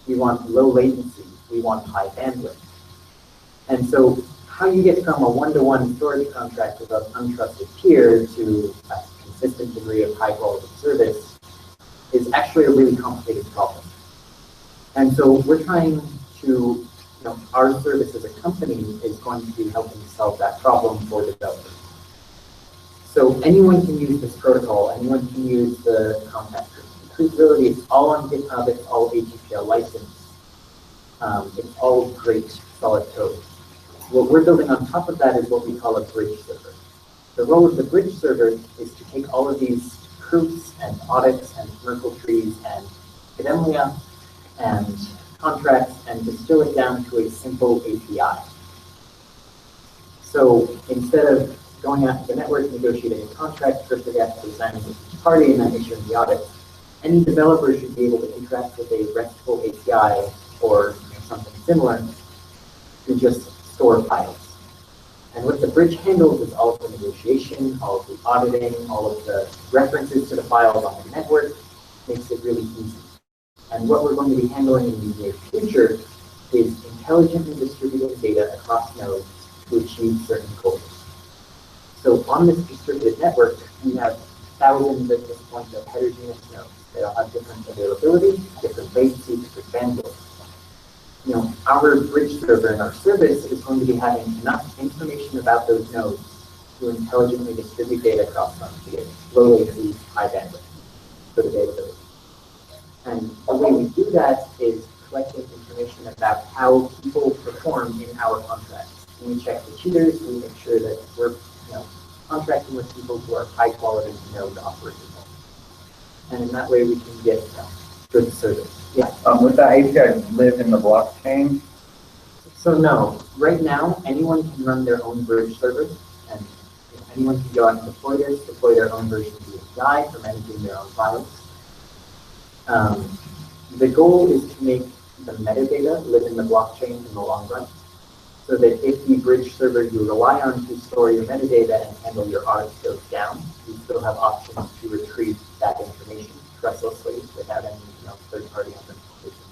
we want low latency, we want high bandwidth. And so how you get from a one-to-one storage contract with an untrusted peer to a consistent degree of high quality service is actually a really complicated problem. And so we're trying to, our service as a company is going to be helping solve that problem for developers. So anyone can use this protocol, anyone can use the contact traceability. It's all on GitHub, it's all AGPL licensed. It's all great solid code. What we're building on top of that is what we call a bridge server. The role of the bridge server is to take all of these proofs and audits and Myrtle trees and academia and contracts and distill it down to a simple API. So instead of going out to the network, negotiating a contract, first they have to sign with each party and then issuing the audit, any developer should be able to interact with a RESTful API or something similar to just store files. And what the bridge handles is all of the negotiation, all of the auditing, all of the references to the files on the network, makes it really easy. And what we're going to be handling in the near future is intelligently distributing data across nodes to achieve certain goals. So on this distributed network, we have thousands at this point of heterogeneous nodes. They all have different availability, different latency, different bandwidth. Our bridge server and our service is going to be having enough information about those nodes to intelligently distribute data across them to get low latency, high bandwidth for the availability. And the way we do that is collecting information about how people perform in our contracts. We check the cheaters, we make sure that we're contracting with people who are high quality node operators. And in that way we can get good service. Yeah. Would that API live in the blockchain? So no, right now anyone can run their own bridge server, and anyone can go out and deploy their own version of the API for managing their own files. The goal is to make the metadata live in the blockchain in the long run, so that if the bridge server you rely on to store your metadata and handle your audits goes down, you still have options to retrieve that information trustlessly without any third-party authentication.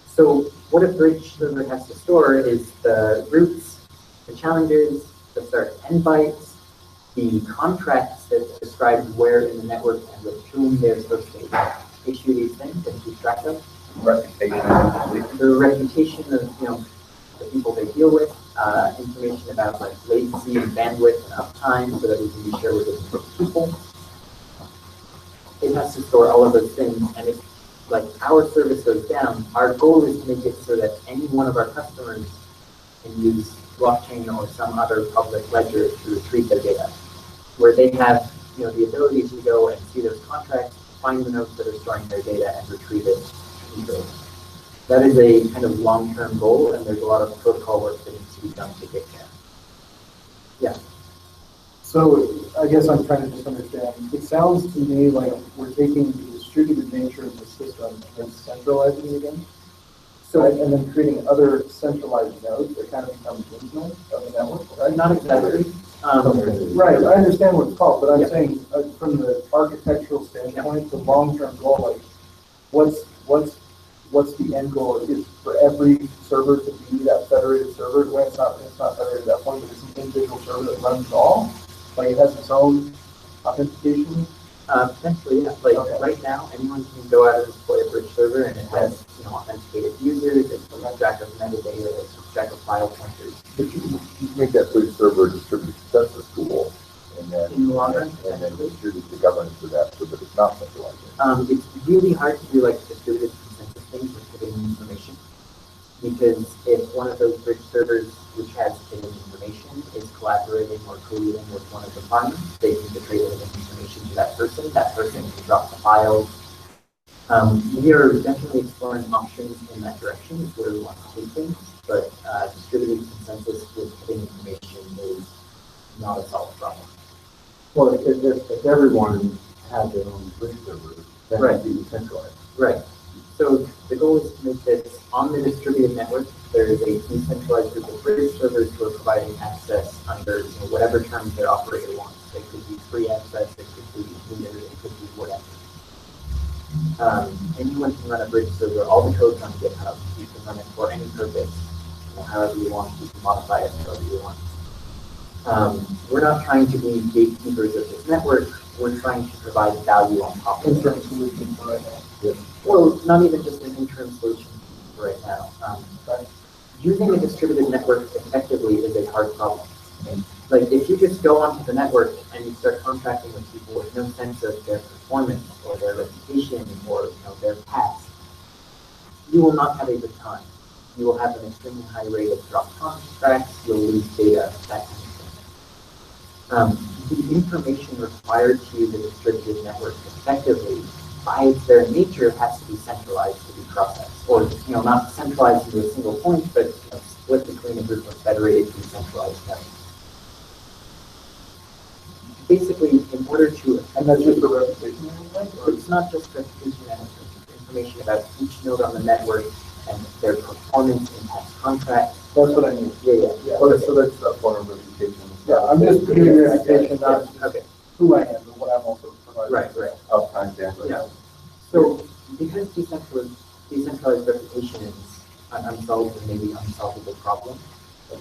So what a bridge server has to store is the routes, the challenges, the start and end bytes, the contracts that describe where in the network and with whom they're supposed to issue these things and keep track of. Reputation. The reputation of the people they deal with, information about latency and bandwidth and uptime so that we can be sure we're getting people. It has to store all of those things, and if our service goes down, our goal is to make it so that any one of our customers can use blockchain or some other public ledger to retrieve their data, where they have the ability to go and see those contracts, find the nodes that are storing their data, and retrieve it easily. That is a kind of long-term goal, and there's a lot of protocol work that needs to be done to get there. Yeah. So I guess I'm trying to just understand. It sounds to me like we're taking the distributed nature of the system and centralizing it again. So and then creating other centralized nodes that kind of become regional of the network, right? Not exactly. Right. I understand what it's called, but I'm saying from the architectural standpoint, the long-term goal, what's the end goal? Is for every server to be that federated server? Well, it's not federated at that point, but it's an individual server that runs it all. It has its own authentication. Potentially, yeah. Right now, anyone can go out and deploy a bridge server, and it has authenticated users. It keeps track of metadata. It keeps track of file pointers. But you make that bridge server a distributed consensus tool, and then distribute the governance of that so that it's not centralized. It's really hard to do distributed consensus things with hidden information, because if one of those bridge servers which has hidden information is collaborating or colluding with one of the funds, they can betray the hidden information to that person can drop the files. We are definitely exploring options in that direction where we want to take things, but distributed consensus with hidden information is not a solved problem. Well, if everyone had their own bridge server, then it would be decentralized. Right. So the goal is to make this on the distributed network. There is a decentralized group of bridge servers who are providing access under whatever terms their operator wants. It could be free access, it could be metered, it could be whatever. Anyone can run a bridge server. All the code's on GitHub. You can run it for any purpose, however you want. You can modify it however you want. We're not trying to be gatekeepers of this network. We're trying to provide value on top of Interim solution for right now. it. Well, not even just an interim solution right now. Using a distributed network effectively is a hard problem. Like, if you just go onto the network and you start contracting with people with no sense of their performance or their reputation or their past, you will not have a good time. You will have an extremely high rate of dropped contracts, you'll lose data, that kind of thing. The information required to use a distributed network effectively, by its very nature, has to be centralized to be processed. Or, not centralized into a single point, but split between a group of federated decentralized nodes. Basically, in order to And that's just the reputation. it's not just reputation management, it's information about each node on the network and their performance in past contracts. That's what I mean. Yeah. Okay, so that's a form of reputation. Yeah, I'm just giving you an indication Yeah, on okay. who I am and what I'm also providing. Right. Uptime bandwidth. Yeah. So because decentralized reputation is an unsolved and maybe unsolvable problem,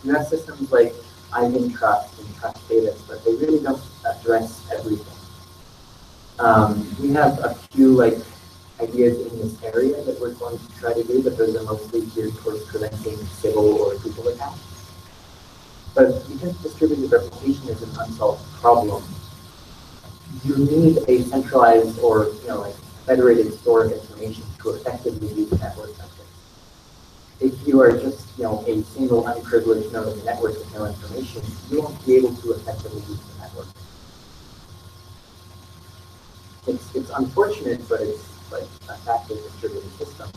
you have systems like Ivan Trust and Trust Data, but they really don't address everything. We have a few ideas in this area that we're going to try to do, but those are mostly geared towards preventing civil or people attacks. But because distributed replication is an unsolved problem, you need a centralized or federated store of information to effectively use network like this. If you are just a single unprivileged node of the network with no information, you won't be able to effectively use the network. It's unfortunate, but it's a fact of distributed systems.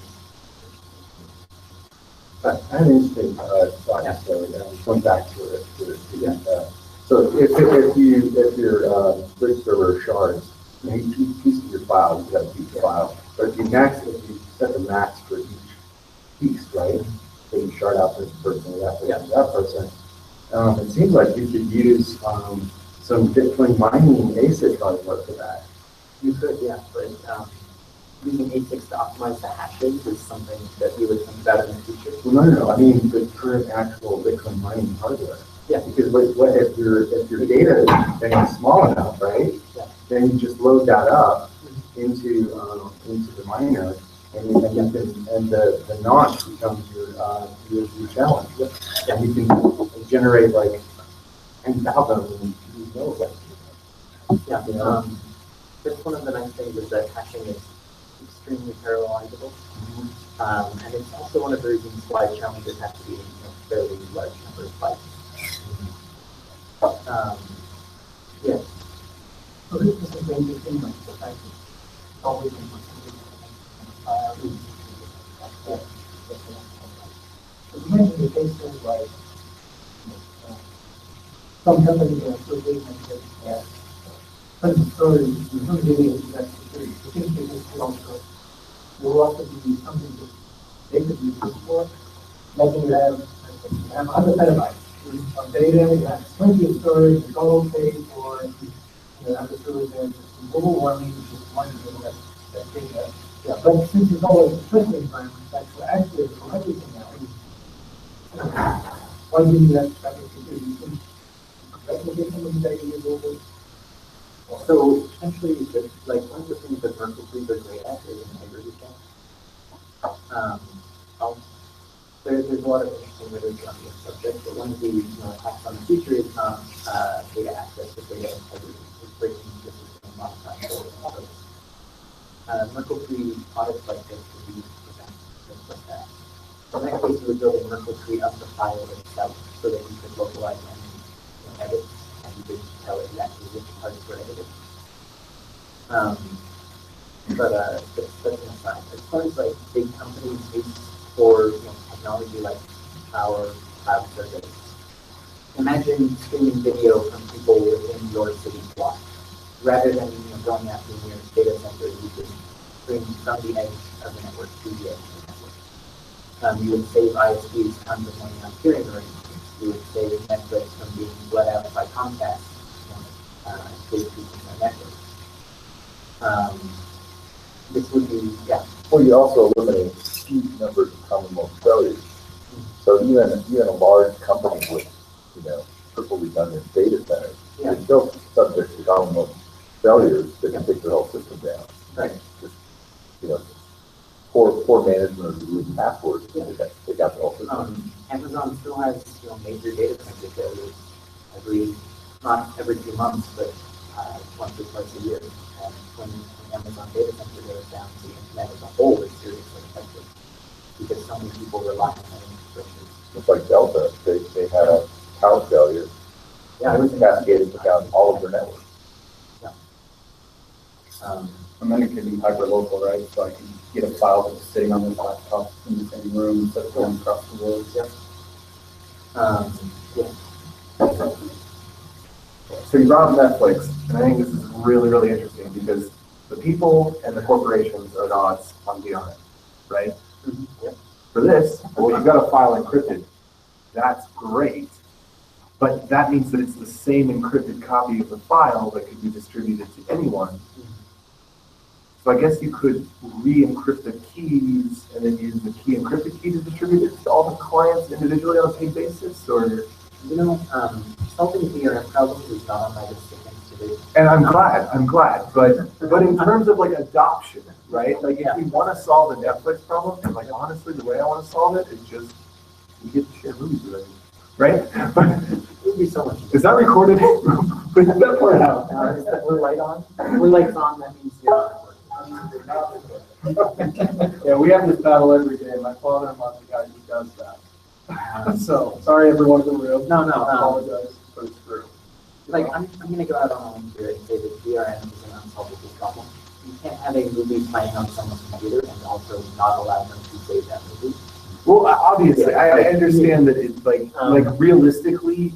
I have an interesting thought. Yeah. So going back to it. So if your bridge server shards, each piece of your file, you got a huge file. But if you set the max for each piece, right? So you shard out this person, that person. It seems like you could use some Bitcoin mining ASIC hardware for that. You could, yeah, but using ASICs to optimize the hashes is something that you would think about in the future. Well, no. I mean the current actual Bitcoin mining hardware. Yeah. Because what if your data is small enough, right? Yeah. Then you just load that up into the miner, and the notch becomes your challenge. Yeah. And you can generate 10,000 milliseconds. Yeah. That's one of the nice things is that hashing is extremely parallelizable. And it's also one of the reasons why challenges have to be fairly large number of bytes. Yeah. So this is a major thing, like the fact that it's always in so you mentioned the cases like some companies are so big that certain stories, some videos that security. I think they just don't trust. There will also be something that they could use this for. Imagine you have 100 petabytes of data, you have plenty of storage, it's all okay for understood there's global warming, just one of that data. Yeah, but since it's always a stressful environment, that's actually for everything else. Why do you need that type of security? You can replicate some of the data you globally. So essentially, one of the things that Myrtle Tree are great at is integrity checks. There's a lot of interesting literature on this subject, but one of the attacks on the future is not data access, but data integrity. It's breaking the system, modifying data. Myrtle Tree audits like this would be used to prevent things like that. So in that case, you would build a Myrtle Tree up the file itself so that you could localize any edits, and you could tell exactly which parts were edited. But that's an aside. As far as big companies use for technology like our cloud service, imagine streaming video from people within your city block. Rather than going after the nearest data center, you could stream from the edge of the network to the edge of the network. You would save ISPs tons of money on peering arrangements. You would save Netflix from being let out by Comcast to their network. This would be, yeah. Well, you also eliminate huge numbers of common mode failures. So even a large company with triple redundant data centers is still subject to common mode failures that can take their whole system down. Right. Just poor management of the root passwords. They got the whole system. Amazon still has major data center failures. not every 2 months, but once or twice a year. And when Amazon data center goes down, the internet as a whole is seriously affected because so many people rely on that infrastructure. Just like Delta, they had a power failure. Yeah, it was cascaded down all of their networks. Yeah. And then it can be hyper-local, right? So I can get a file that's sitting on this laptop in the same room instead of going across the world. Yeah. So you brought up Netflix, and I think this is really, really interesting because the people and the corporations are at odds on DRM, right? Mm-hmm. Yep. For this, well, you've got a file encrypted. That's great, but that means that it's the same encrypted copy of the file that could be distributed to anyone. Mm-hmm. So I guess you could re-encrypt the keys and then use the key encrypted key to distribute it to all the clients individually on a paid basis, or? Solving DRM problems is not on my list of things to do. And I'm glad, but in terms of like adoption, right? Like if we want to solve the Netflix problem, and like honestly, the way I want to solve it is just we get to share movies with everyone, right? But it would be so much. Is that recorded? Put that part out. Is that we're light on? We're lights on. That means Yeah, we have this battle every day. My father-in-law is the guy who does that. So, sorry everyone in the room. No. I apologize, but it's true. Like, I'm going to go out on a limb here and say that DRM is an unsolvable problem. You can't have a movie playing on someone's computer and also not allow them to save that movie. Well, obviously, I understand that it's like realistically,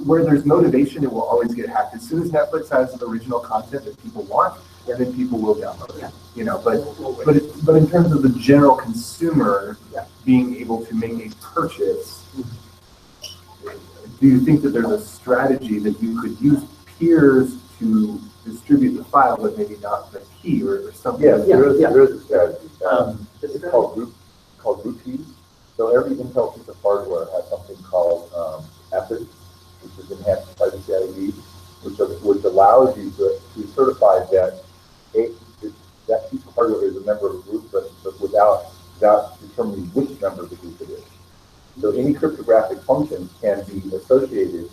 where there's motivation, it will always get hacked. As soon as Netflix has original content that people want, then people will download it. You know, but in terms of the general consumer being able to make a purchase, do you think that there's a strategy that you could use peers to distribute the file, but maybe not the key or something? Yes, there is a strategy. It's called root keys. So every Intel piece of hardware has something called EPID, which is enhanced privacy ID, which allows you to certify that that piece of hardware is a member of a group, but without determining which member of the group it is. So any cryptographic function can be associated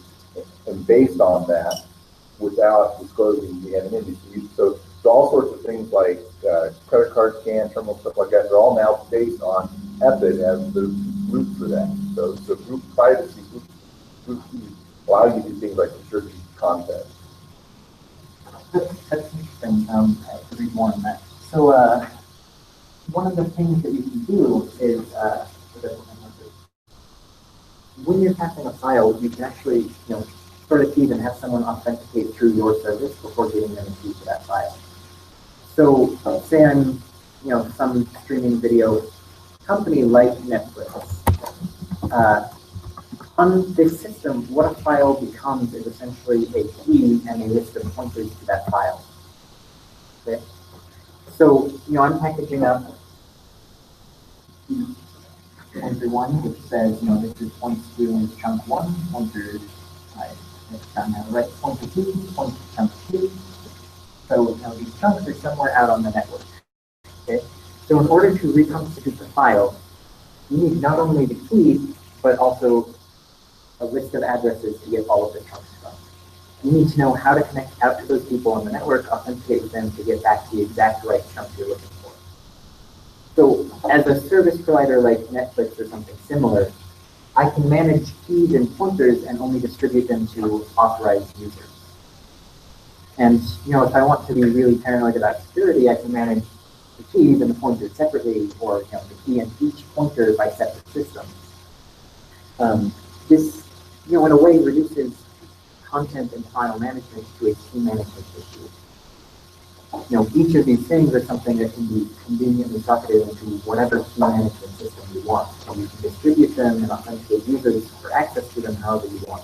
and based on that without disclosing the anonymity. So all sorts of things like credit card scan, terminal, stuff like that, they're all now based on EPID as the root for that. So group privacy, group keys allow you to do things like distribute content. That's interesting. To read more on that. So one of the things that you can do is when you're passing a file, you can actually sort of keys and have someone authenticate through your service before giving them a key to that file. So say I'm some streaming video company like Netflix. On this system, what a file becomes is essentially a key and a list of pointers to that file. Okay? So, I'm packaging up pointer 1, which says, this is points to chunk 1, pointer, right, pointer 2, pointer chunk 2. So, these chunks are somewhere out on the network. Okay? So, in order to reconstitute the file, you need not only the key, but also a list of addresses to get all of the chunks from. You need to know how to connect out to those people on the network, authenticate with them to get back the exact right chunk you're looking for. So as a service provider like Netflix or something similar, I can manage keys and pointers and only distribute them to authorized users. And if I want to be really paranoid about security, I can manage the keys and the pointers separately, or the key and each pointer by separate systems. This in a way reduces content and file management to a key management issue. Each of these things are something that can be conveniently socketed into whatever key management system you want. So you can distribute them and authenticate users for access to them however you want.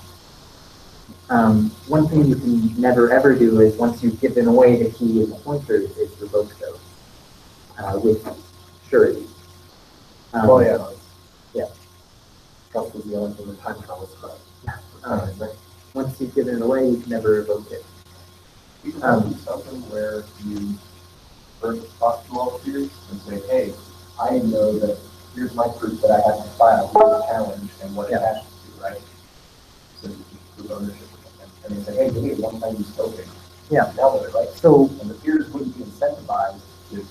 One thing you can never ever do is once you've given away the key and the pointers is revoke those with surety. Trust was the only thing that time travel was about. Once you've given it away, you can never revoke it. You can do something where you first talk to all peers and say, hey, I know that here's my proof that I have my file, here's the challenge and what it has to do, right? So you keep proof ownership. Yeah. Now, right? So, And the peers wouldn't be incentivized to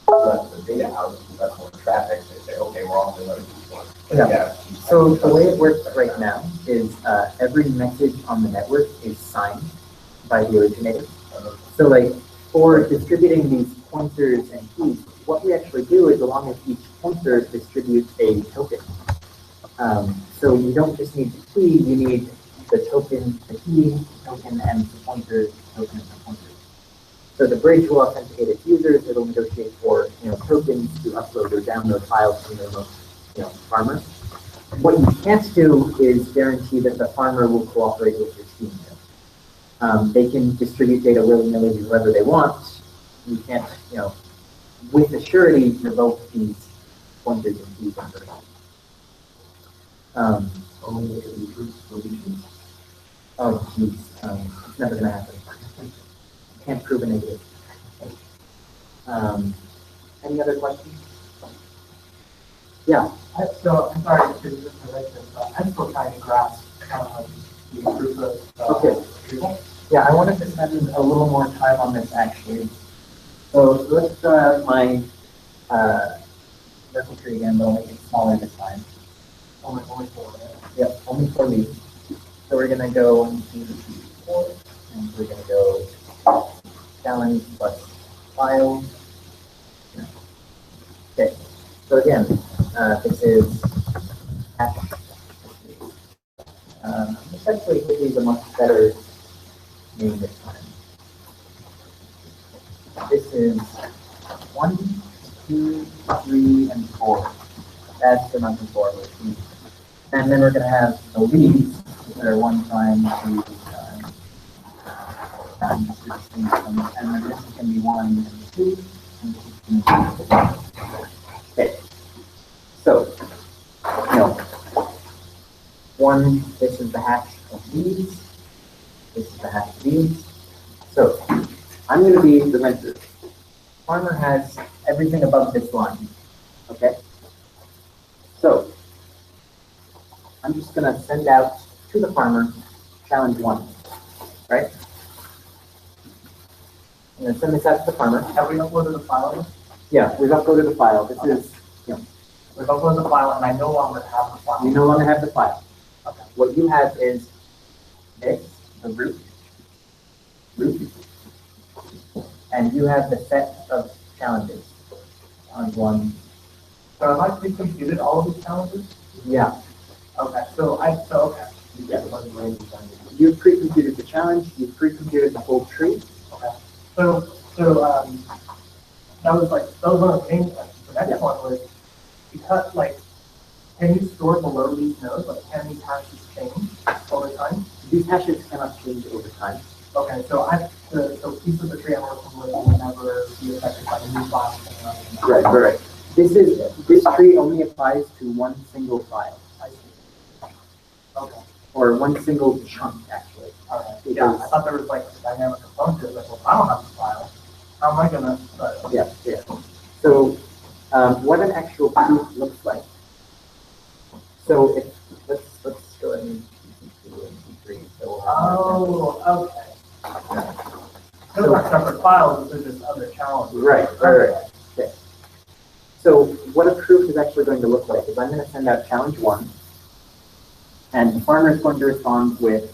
let the data out, because that's more traffic. They say, okay, we're only letting people. Yeah. So the way it works right now is every message on the network is signed by the originator. So like for distributing these pointers and keys, what we actually do is along with each pointer distribute a token. So you don't just need the key, you need the token, the key token, and the pointer token and the pointer. So the bridge will authenticate its users. It'll negotiate for tokens to upload or download files from the farmer. What you can't do is guarantee that the farmer will cooperate with your scheme. They can distribute data willy-nilly to whoever they want. You can't, with a surety, revoke these pointers and keys and Only if the groups solutions. oh, geez, it's never gonna happen. Can't prove a negative. Any other questions? Yeah. So, I'm sorry to interrupt this, but I'm still trying to grasp the group of Okay. people. Yeah, I wanted to spend a little more time on this actually. So let's draw my Myrtle Tree again, but I'll make it smaller this time. Only four. Yep, only 4 leaves. So we're gonna go 1, 2, 3, 4, and we're gonna go challenge plus file. Okay. So again, this is essentially give these a much better name this time. This is 1, 2, 3, and 4. That's the number 4. And then we're going to have the leads, which are 1 prime, 2 prime, and then this is going to be 1 and 2, and this is going to be 3. Okay. So, 1, this is the hash of leads. This is the hash of leads. So, I'm going to be the renter. Farmer has everything above this line. Okay? So, I'm just going to send out to the farmer challenge 1. Right? I'm going to send this out to the farmer. Have we uploaded the file? Yeah, we've uploaded the file. This is, We've uploaded the file, and I no longer have the file. you no longer have the file. Okay. What you have is this, the root, and you have the set of challenges on 1. So have I pre-computed all of these challenges? Yeah. Okay, okay. Yeah. You've pre-computed the challenge, you've pre-computed the whole tree. Okay. So that was one of the main questions. The next one was, because can you store below these nodes? Can these hashes change over time? These hashes cannot change over time. Okay, so so piece of the tree I'm working with will never be affected by the new file. Right. This tree only applies to 1 single file. I see. Okay. Or 1 single chunk, actually. Okay. Yeah, I thought there was a dynamic component to it. Well, if I don't have the file, how am I gonna? Yeah. So, what an actual proof looks like. So, let's go ahead and C3. So we'll have okay. Those are separate files. They're just other challenges. Right. Okay. So what a proof is actually going to look like is I'm going to send out challenge 1, and the farmer is going to respond with,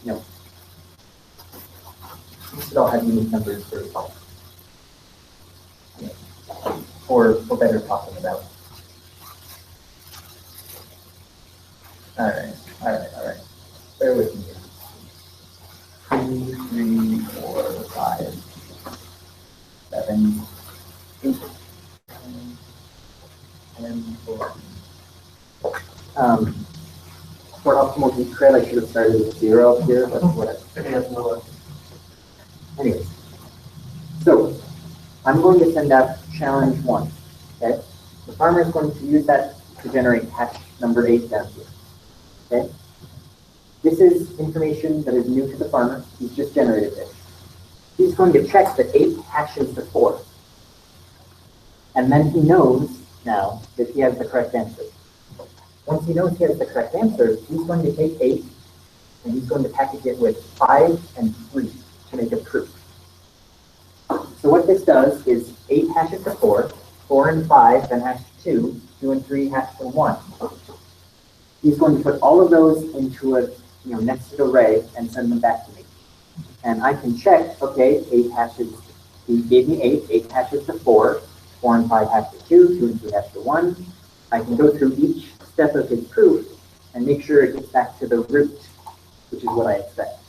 you should all have unique numbers for better talking about. All right. Bear with me. 2, 3, 4, 5, 7, 8, 10, 14. For optimal heat cred, I should have started with 0 up here, but whatever. Anyways, so I'm going to send out challenge 1. Okay, the farmer is going to use that to generate hash number 8 down here. Okay. This is information that is new to the farmer. He's just generated this. He's going to check that 8 hashes to 4. And then he knows now that he has the correct answer. Once he knows he has the correct answer, he's going to take 8 and he's going to package it with 5 and 3 to make a proof. So what this does is 8 hashes to 4, 4 and 5, then hash to 2, 2 and 3 hash to 1. He's going to put all of those into a nested array and send them back to me. And I can check, okay, 8 hashes, he gave me 8 hashes to 4, 4 and 5 hash to 2, 2 and 3 hash to 1. I can go through each step of his proof and make sure it gets back to the root, which is what I expect.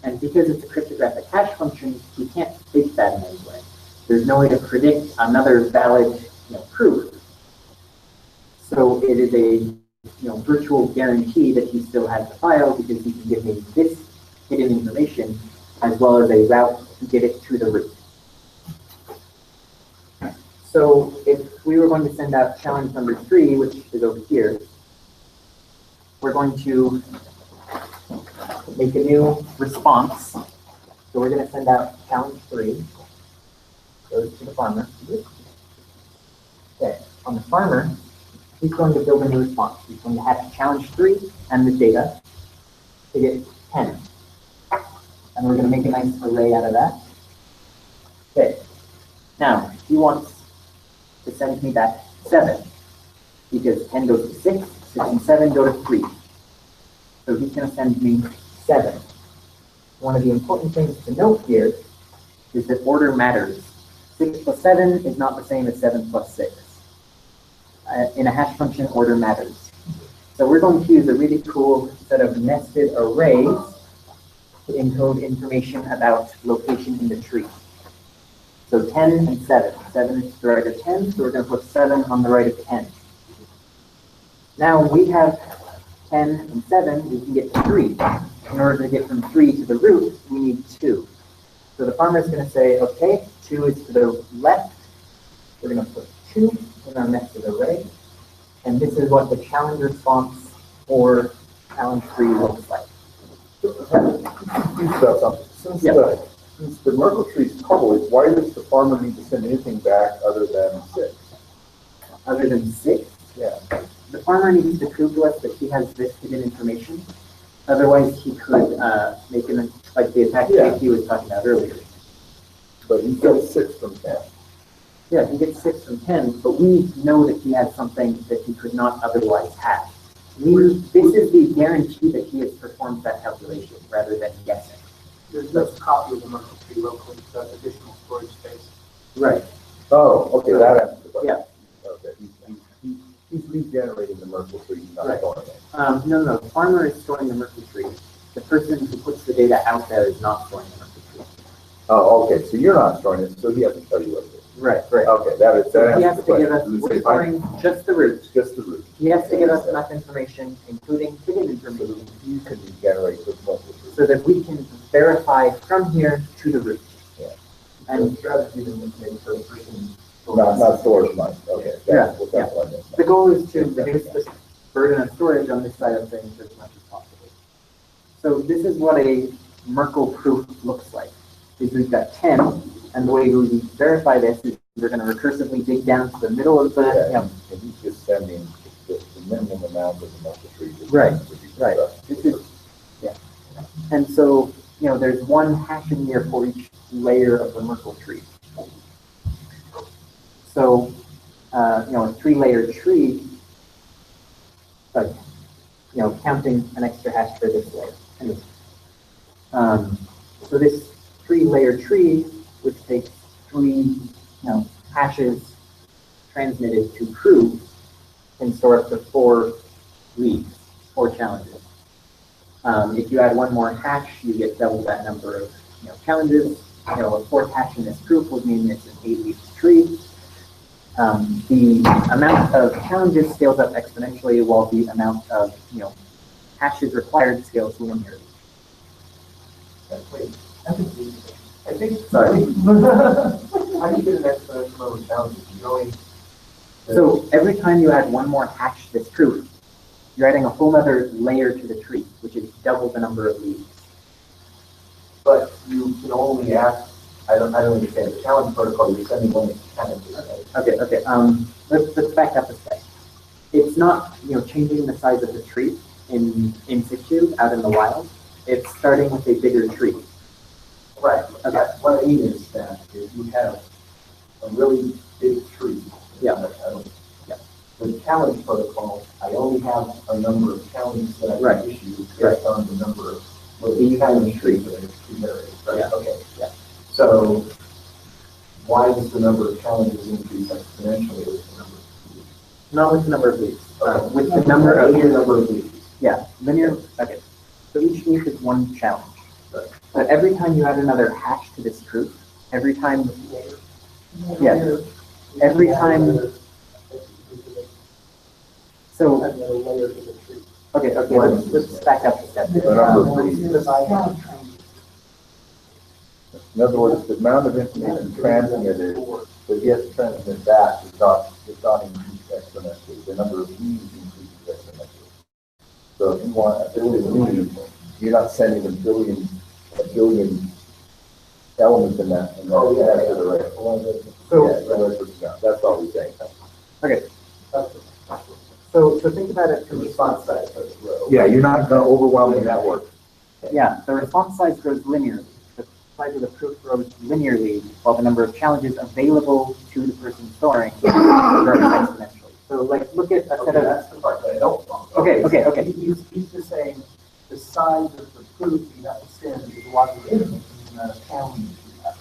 And because it's a cryptographic hash function, we can't fake that in any way. There's no way to predict another valid proof. So it is a virtual guarantee that he still has the file because he can give me this hidden information as well as a route to get it to the root. So if we were going to send out challenge number 3, which is over here, we're going to make a new response. So we're going to send out challenge 3. Goes to the farmer. Okay, on the farmer, he's going to build a new response. He's going to have challenge 3 and the data to get 10. And we're going to make a nice array out of that. Okay, now he wants to send me back 7 because 10 goes to 6, 6 and 7 go to 3. So he's going to send me 7. One of the important things to note here is that order matters. 6 plus 7 is not the same as 7 plus 6. In a hash function, order matters. So we're going to use a really cool set of nested arrays to encode information about location in the tree. So 10 and 7. 7 is to the right of 10, so we're going to put 7 on the right of 10. Now we have 10 and 7, we can get to 3. In order to get from 3 to the root, we need 2. So the farmer is going to say, okay, 2 is to the left. We're going to put 2 in our nested array. And this is what the challenge response or challenge 3 looks like. Since the Myrtle Tree is public, why does the farmer need to send anything back other than 6? Other than 6? Yeah. The farmer needs to prove to us that he has this hidden information. Otherwise, he could make an, like the attack he was talking about earlier. But he gets 6 from 10. Yeah, he gets 6 from 10, but we know that he has something that he could not otherwise have. This is the guarantee that he has performed that calculation rather than guessing. There's no copy of the Myrtle Tree locally, so that's additional storage space. Right. Oh, okay, that answers the question. Yeah. Okay, he's regenerating the Myrtle Tree, he's not storing it. No, the farmer is storing the Myrtle Tree. The person who puts the data out there is not storing the Myrtle Tree. Oh, okay, so you're not storing it, so he has to tell you what it is. Right. Okay, that So he has answers to the give question. us, we're storing just the root. Just the root. He has to give us enough information, including hidden information, You can regenerate the Myrtle Tree. so that we can verify from here to the root. Yeah. And strategy to make sure the person. Not storage money, okay. That's what I meant. the goal is to reduce the burden of storage on this side of things as much as possible. So this is what a Merkle proof looks like. Is we've got 10, and the way we verify this is we're going to recursively dig down to the middle of the. And he's just sending the minimum amount of the Myrtle Tree. Right. This is, and so there's one hash in here for each layer of the Myrtle Tree. So a 3-layer tree, but counting an extra hash for this layer. Anyway, so this 3-layer tree, which takes 3 hashes transmitted to prove, can store up to 4 leads, 4 challenges. If you add one more hash, you get double that number of challenges. A 4th hash in this proof would mean it's an 8-leaf tree. The amount of challenges scales up exponentially, while the amount of hashes required scales linearly. Wait, I think, Sorry. how do you get an exponential number of challenges? You only. So every time you add one more hash to this proof, you're adding a whole other layer to the tree, which is double the number of leads. But you can only ask. I don't understand the challenge protocol. You're sending one challenge. Okay. Let's back up a step. It's not changing the size of the tree in situ out in the wild. It's starting with a bigger tree. Right, okay. What I mean is that if you have a really big tree. Yeah. Yeah. The challenge protocol, I only have a number of challenges that I Right. can issue based on the number of little challenge trees that I generated, right? Yeah. Okay, yeah. So why does the number of challenges increase exponentially with the number of trees? Not with the number of leaves. Okay. With the number of leaves. Yeah, linear. Okay. So each leaf is one challenge. Right. But every time you add another hash to this group, every time, yeah, every time. So, okay, let's back up a step. The number of leaves. In other words, the amount of information transmitted that he has to transmit back is not increased exponentially. The number of leaves increases exponentially. So if you want a billion leaves, you're not sending a billion elements in that, and that's the right. So that's all we're saying. Okay. So think about it from Response size as well. Yeah, you're not going to overwhelm the network. Yeah, the response size grows linearly. The size of the proof grows linearly, while the number of challenges available to the person storing grows exponentially. So, like, look at a set of. That's the part that I don't want. Okay. He's just saying the size of the proof you have to send is logarithmic in the amount of challenges you have.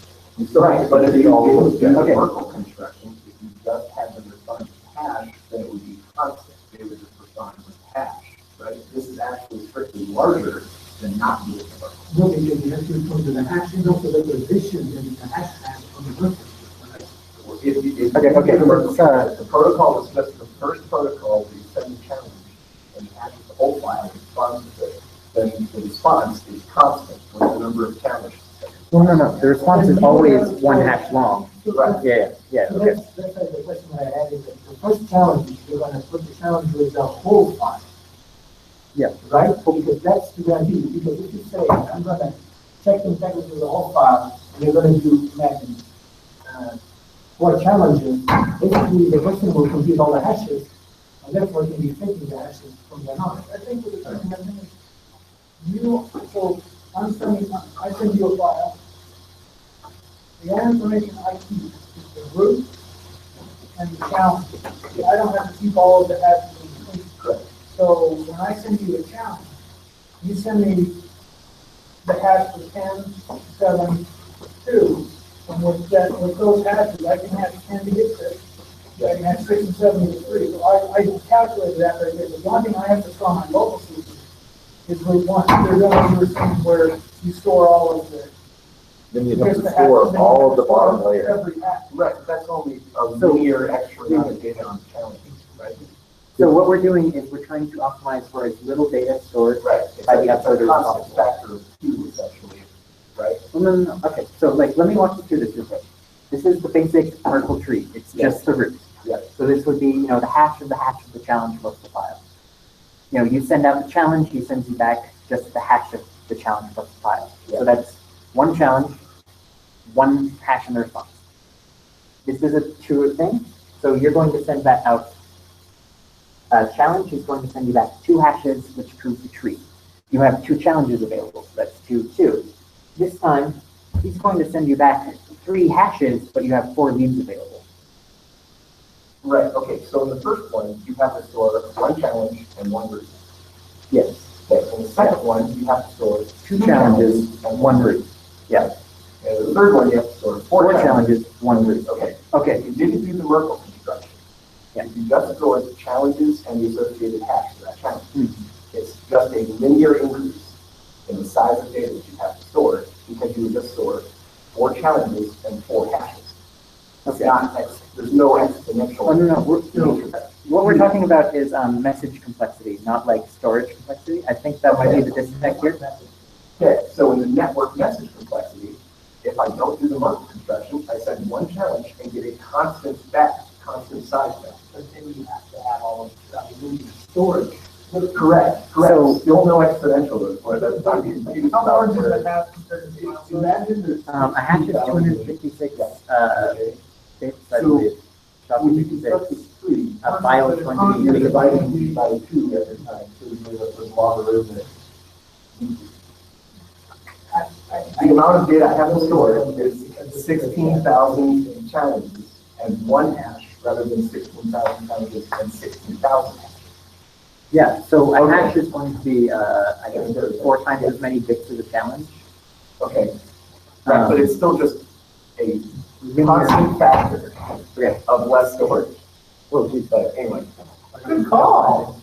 Right, but if you do Okay. Merkle construction, if you just had them respond with hash, then it would be constant. They would just respond with hash, right? This is actually strictly larger than not doing the Merkle. No, because you have to respond to the hash, and also the position in the hash on the Merkle. Okay, The protocol is just the first protocol where you send the challenge and you hash the whole file and responds to it. Then the response is constant with the number of challenges. No. The response is always one hash long. Right. Yeah. So Okay. that's the question I had is that the first challenge, you're gonna put the challenge with the whole file. Yeah. Right? Because that's the guarantee, because if you say, I'm gonna check the integrity of the whole file, and you're gonna do, imagine, 4 challenges, basically the person will compute all the hashes, and therefore can be taking the hashes from the another. I think what the question has been is, I send you a file. The only information I keep is the root and the challenge. I don't have to keep all of the hashes in between. Correct. So when I send you a challenge, you send me the hash for 10, 7, 2. And with those hashes, I can have 10 to get 6. I can have 6 and 7 to get 3. So I calculated that right there. The only thing I have to store on my local system is root 1. There's only root thing where you store all of the. Then you have to store all of the bottom layer. Every hash. Right, that's only a linear extra amount of data on the challenge, right? So what we're doing is we're trying to optimize for as little data stored Right. by the It's a uploader as constant possible. factor of 2, essentially, right? No. Okay, so like, let me walk you through this real quick. This is the basic Myrtle tree. It's just the root. Yeah. So this would be, the hash of the challenge plus the file. You send out the challenge, he sends you back just the hash of the challenge plus the file. Yeah. So that's one challenge, one hash in the response. This is a true thing. So you're going to send that out. Challenge is going to send you back 2 hashes, which proves the tree. You have 2 challenges available, so that's 2, 2. This time, he's going to send you back 3 hashes, but you have 4 leaves available. Right, okay, so in the first one, you have to store 1 challenge and 1 root. Yes. Okay, in the second one, you have to store 2 challenges and 1 root. Yeah. And the third one, you have to store 4 challenges, 1 root. Okay. Okay. You didn't do the Merkle construction. Yeah. You just stored challenges and the associated hash for that challenge. Mm-hmm. It's just a linear increase in the size of data that you have to store because you would just store 4 challenges and 4 hashes. It's Okay. not, there's no exponential. Oh, no. What we're talking about is message complexity, not like storage complexity. I think that might be the disconnect here. Okay, so in the network message complexity, if I don't do the Merkle construction, I send 1 challenge and get a constant size back. But then you have to have all of the storage. Correct. So- Still no exponential though, or that's not even. How large is the hash compared to the file? Imagine there's. A hash is 256 bits, I So, believe. when you construct 256. this tree, A file is going to be you're dividing these by 2 every time, so you move up with logarithmic. I The amount of data I have in storage is 16,000 challenges and one hash rather than 16,000 challenges and 16,000 hashes. Yeah, so a hash is going to be, I guess, 4 times as many bits as a challenge. Okay, right, but it's still just a constant factor of less storage. Well, geez, but anyway. Good call.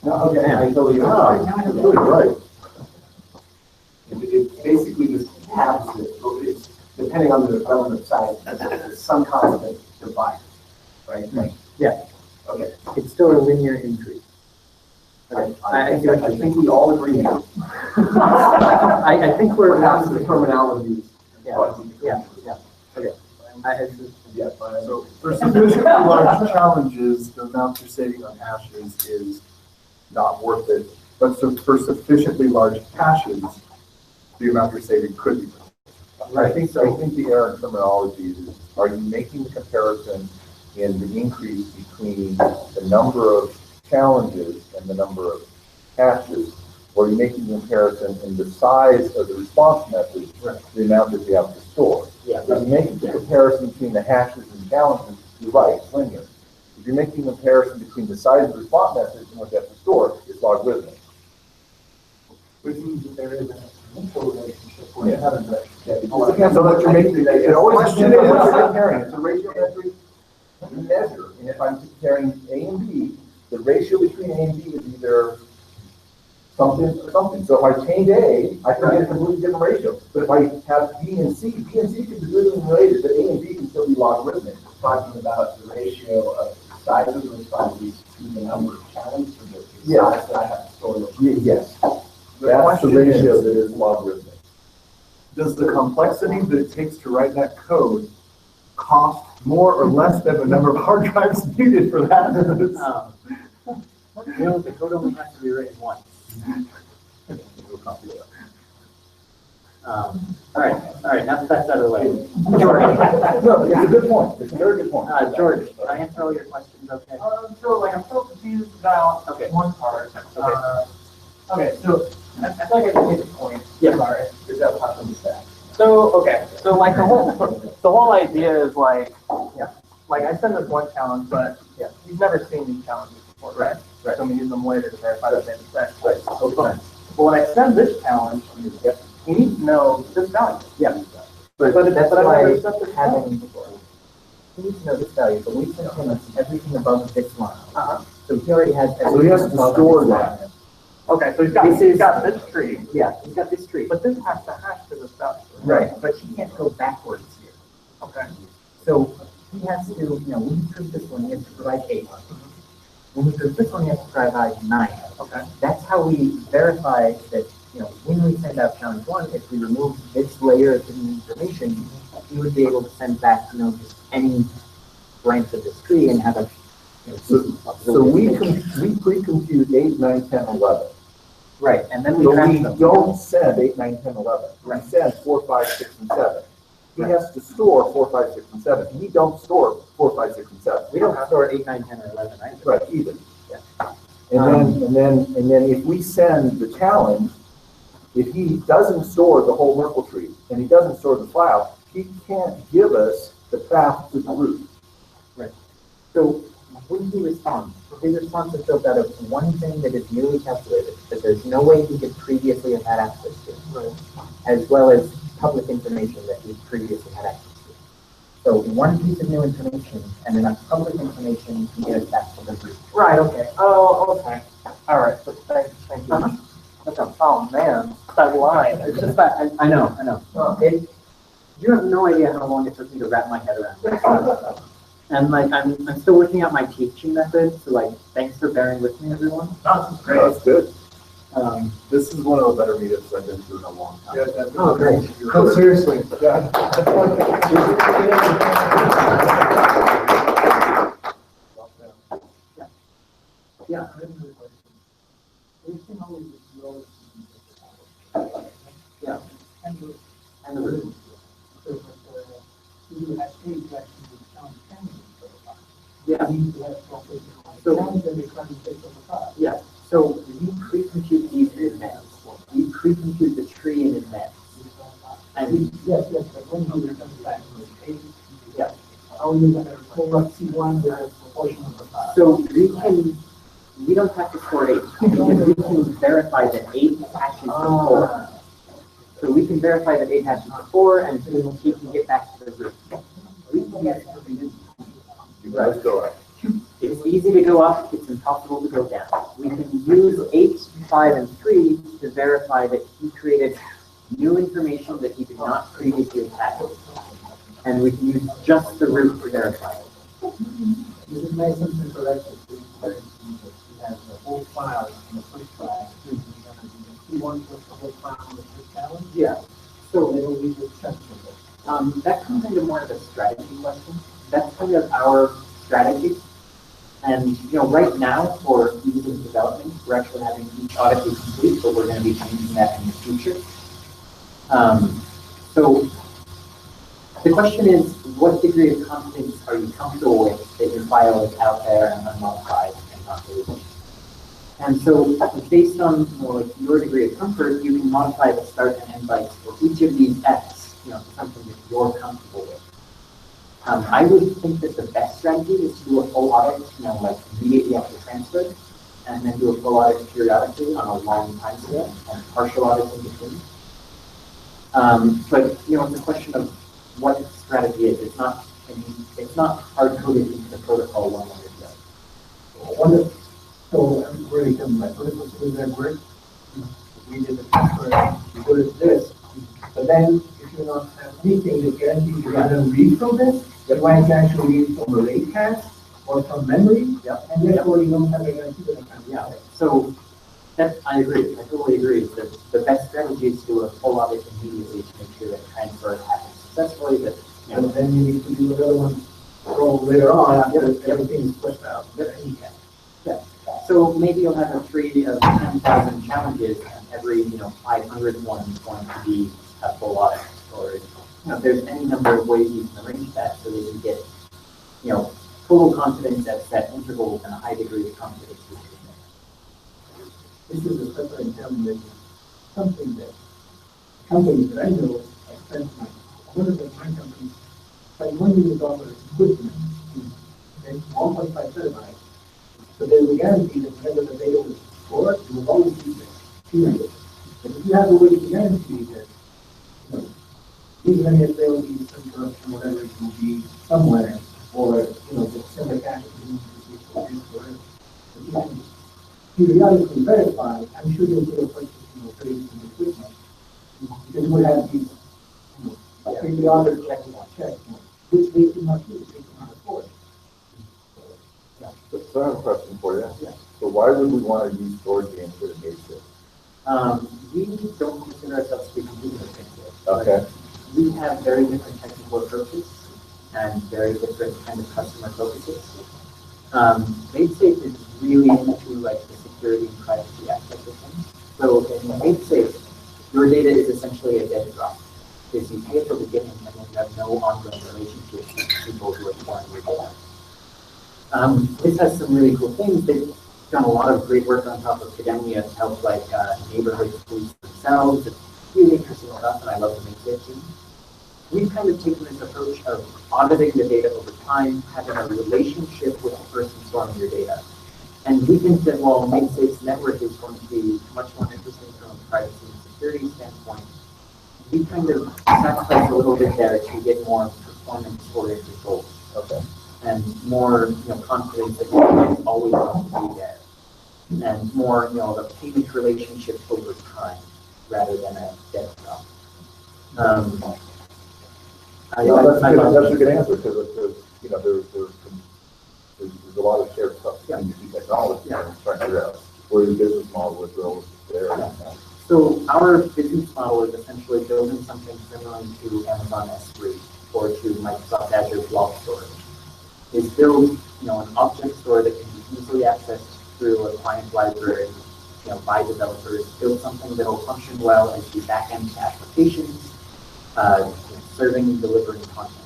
No, okay, I totally agree. Right. It basically just halves it. It's, depending on the relative size, there's some constant divide, right? Like, Yeah. okay. It's still a linear increase. I think we all agree now. I think we're Perhaps the terminology. Yeah. Okay. Yeah. So for sufficiently large challenges, the amount you're saving on hashes is not worth it. But so for sufficiently large hashes, the amount you're saving could be. I think the error in terminology is, are you making the comparison in the increase between the number of challenges and the number of hashes, or are you making the comparison in the size of the response message, the amount that you have to store? Yeah. If you're making the comparison between the hashes and challenges, you're right, it's linear. If you're making a comparison between the size of the response message and what you have to store, it's logarithmic. Which means that there is an exponential relationship for Yeah. another direction. It depends on what you're making. It always depends on what you're comparing. It's a ratiometric measure. And if I'm comparing A and B, the ratio between A and B is either something or something. So if I change A, I can get a completely different ratio. But if I have B and C can be really related, but A and B can still be logarithmic. We're talking about the ratio of the size of the responses to the number of challenges or the Yeah. size that I have to store. Yes. That's the ratio that is logarithmic. Does the complexity that it takes to write that code cost more or less than the number of hard drives needed for that? The code only has to be written once. All right, now that that's out of the way. George. No, it's a good point. It's a very good point. George, did I answer all your questions okay? So like I'm still confused about one part. Okay, so I feel like I can get the point. Yeah. Sorry. Is that possible to say? So like the whole idea is like I send this one challenge, but he's never seen these challenges before, right? Right. So I'm using them later to verify that they respect. Right. Okay. But when I send this challenge, he needs to know this value. Yeah. But that's I've why never set this challenge having, before. he needs to know this value, but we sent him everything above this line. So he already has everything. So he has to above store this that. line. Okay, so he's got this tree. Yeah, he's got this tree. But this has to hash to this value. Right, but he can't go backwards here. Okay. So he has to, when he proves this one, he has to provide 8. When he proves this one, he has to provide 9. Okay. That's how we verify that, when we send out challenge 1, if we remove this layer of hidden information, he would be able to send back, just any branch of this tree and have a, So we pre-compute 8, 9, 10, 11. right, and then we So track we them. don't send 8, 9, 10, 11. We send 4, 5, 6, and 7. He has to store 4, 5, 6, and 7. We don't store 4, 5, 6, and 7. We don't store 8, 9, 10, or 11, right? Right, either. And then if we send the challenge, if he doesn't store the whole Myrtle Tree and he doesn't store the file, he can't give us the path to the root. Right. So when he responds, his response is built out of one thing that is newly calculated, that there's no way he could previously have had access to, as well as public information that he previously had access to. So one piece of new information and enough public information can get us back to the root. Right, okay. Oh, okay. All right, so thank you. Oh, man, that line. It's just that, I know. You have no idea how long it took me to wrap my head around this. And I'm still working out my teaching method, so thanks for bearing with me, everyone. That's great. That's good. This is one of the better meetups I've been to in a long time. Oh, great. No, seriously. Yeah. Yeah. And the root. Yeah. So we pre-compute these in advance. We pre-compute the tree in advance. Yeah. How are you going to pull up C1 with a proportion of the file? So we don't have to store 8, because we can verify that 8 hatches to 4. So we can verify that 8 hatches to 4, and so he can get back to the root. We can get Let's go up. It's easy to go up, it's impossible to go down. We can use 8, 5, and 3 to verify that he created new information that he did not previously have. And we can use just the root to verify it. This is my assumption correct. We have the whole file in the first file. C1 plus the whole file in the first challenge. Yeah. So it'll be the sensible. That comes into more of a strategy question. That's kind of our strategy. And right now for user development, we're actually having each audit be complete, but we're going to be changing that in the future. So the question is, what degree of confidence are you comfortable with that your file is out there and unmodified and not deleted? And so based on your degree of comfort, you can modify the start and end bytes for each of these Fs, to something that you're comfortable with. I would think that the best strategy is to do a full audit, like immediately after transfer, and then do a full audit periodically on a long time scale, and partial audits in between. But it's a question of what strategy is. It's not hard coded into the protocol one way or the other. So I'm really coming back. What is that work? We did the transfer, we go to this, but then if you don't have anything that guarantees you're going to read from this, you might actually read from a rate cache or from memory, and therefore you don't have a guarantee that Yeah. So I agree. I totally agree. The best strategy is to do a full audit immediately to make sure that transfer happens successfully. But and then you need to do another one later on after everything is pushed out. Yeah. So maybe you'll have a tree of 10,000 challenges, and every 500 one is going to be a full audit. Or there's any number of ways you can arrange that so that you get total confidence at set intervals and a high degree of confidence. This is a separate examination. Something that companies that I know have spent money. One of my companies, like $1 million equipment, okay, 1.5 terabytes. So there's a guarantee that whenever the data was stored, it will always be there. Period. But if you have a way to guarantee that, even if there will be some corruption, whatever it will be somewhere, or the sender cache is produced for it, but you can periodically verify. I'm sure you'll get a purchase, trade some equipment, because we have these, periodic checks, which they cannot do, they cannot afford. So I have a question for you. Yeah. So why would we want to use storage games for the basis? We don't consider ourselves to be computing intensive. Okay. We have very different technical approaches and very different kind of customer focuses. MadeSafe is really into the security and privacy aspect of things. So in MadeSafe, your data is essentially a dead drop. Because you pay at the beginning and then you have no ongoing relationship with people who are storing your data. This has some really cool things. They've done a lot of great work on top of Academia to help neighborhood police themselves. It's really interesting stuff, and I love the MadeSafe team. We've kind of taken this approach of auditing the data over time, having a relationship with the person storing your data. And we think that while MadeSafe's network is going to be much more interesting from a privacy and security standpoint, we kind of sacrifice a little bit there to get more performance-oriented goals. Okay. And more confidence that you're always going to be there. And more the payment relationship over time rather than a debt drop. That's a good answer because there's a lot of shared stuff in the technology and trying to figure out where your business model is relative there. Yeah. So our business model is essentially building something similar to Amazon S3 or to Microsoft Azure Blob Storage. Is build an object store that can be easily accessed through a client library, by developers. Build something that will function well as the backend applications, serving and delivering content.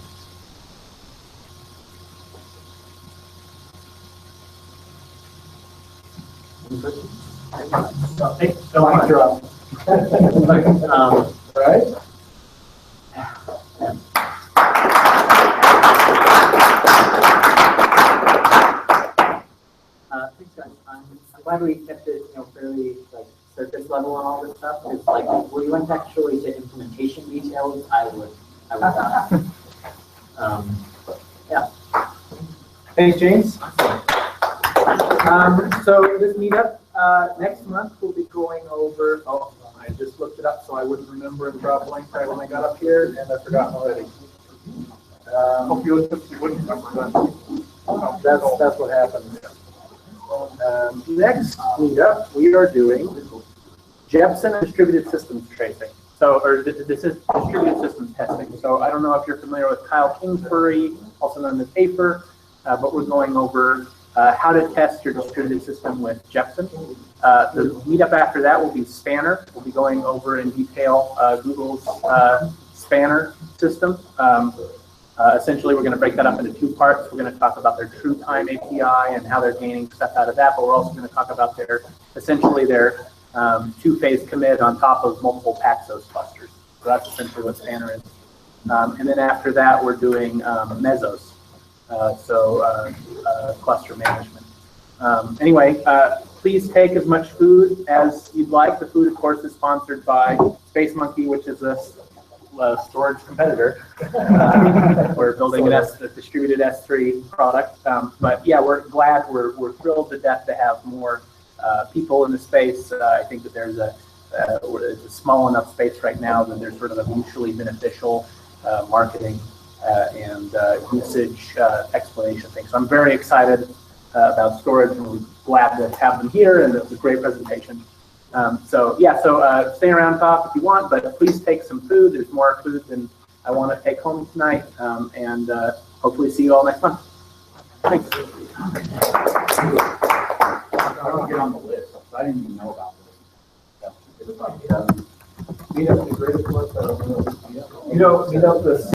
Any questions? Don't drop. Right? rebuttal on all this stuff. It's like, we went actually to implementation details, I would die. Yeah. Thanks, James. So this meetup, next month, we'll be going over, oh, I just looked it up so I wouldn't remember and draw a blank right when I got up here, and I've forgotten already. Hope you wouldn't remember that. That's what happened. Next meetup, we are doing Jepson and distributed systems tracing. So, or this is distributed systems testing. So I don't know if you're familiar with Kyle Kingsbury, also known as AFER, but we're going over how to test your distributed system with Jepson. The meetup after that will be Spanner. We'll be going over in detail Google's Spanner system. Essentially, we're going to break that up into two parts. We're going to talk about their true time API and how they're gaining stuff out of that, but we're also going to talk about their, essentially their two-phase commit on top of multiple Paxos clusters. So that's essentially what Spanner is. And then after that, we're doing Mesos, cluster management. Anyway, please take as much food as you'd like. The food, of course, is sponsored by Space Monkey, which is a storage competitor. We're building a distributed S3 product. But yeah, we're glad, we're thrilled to death to have more people in the space. I think that there's it's a small enough space right now that there's sort of a mutually beneficial marketing and usage explanation thing. So I'm very excited about storage, and we're glad to have them here, and it was a great presentation. So stay around and talk if you want, but please take some food. There's more food than I want to take home tonight, and hopefully see you all next month. Thanks. I don't get on the list, so I didn't even know about this. Meetup is the greatest one. Meetup, the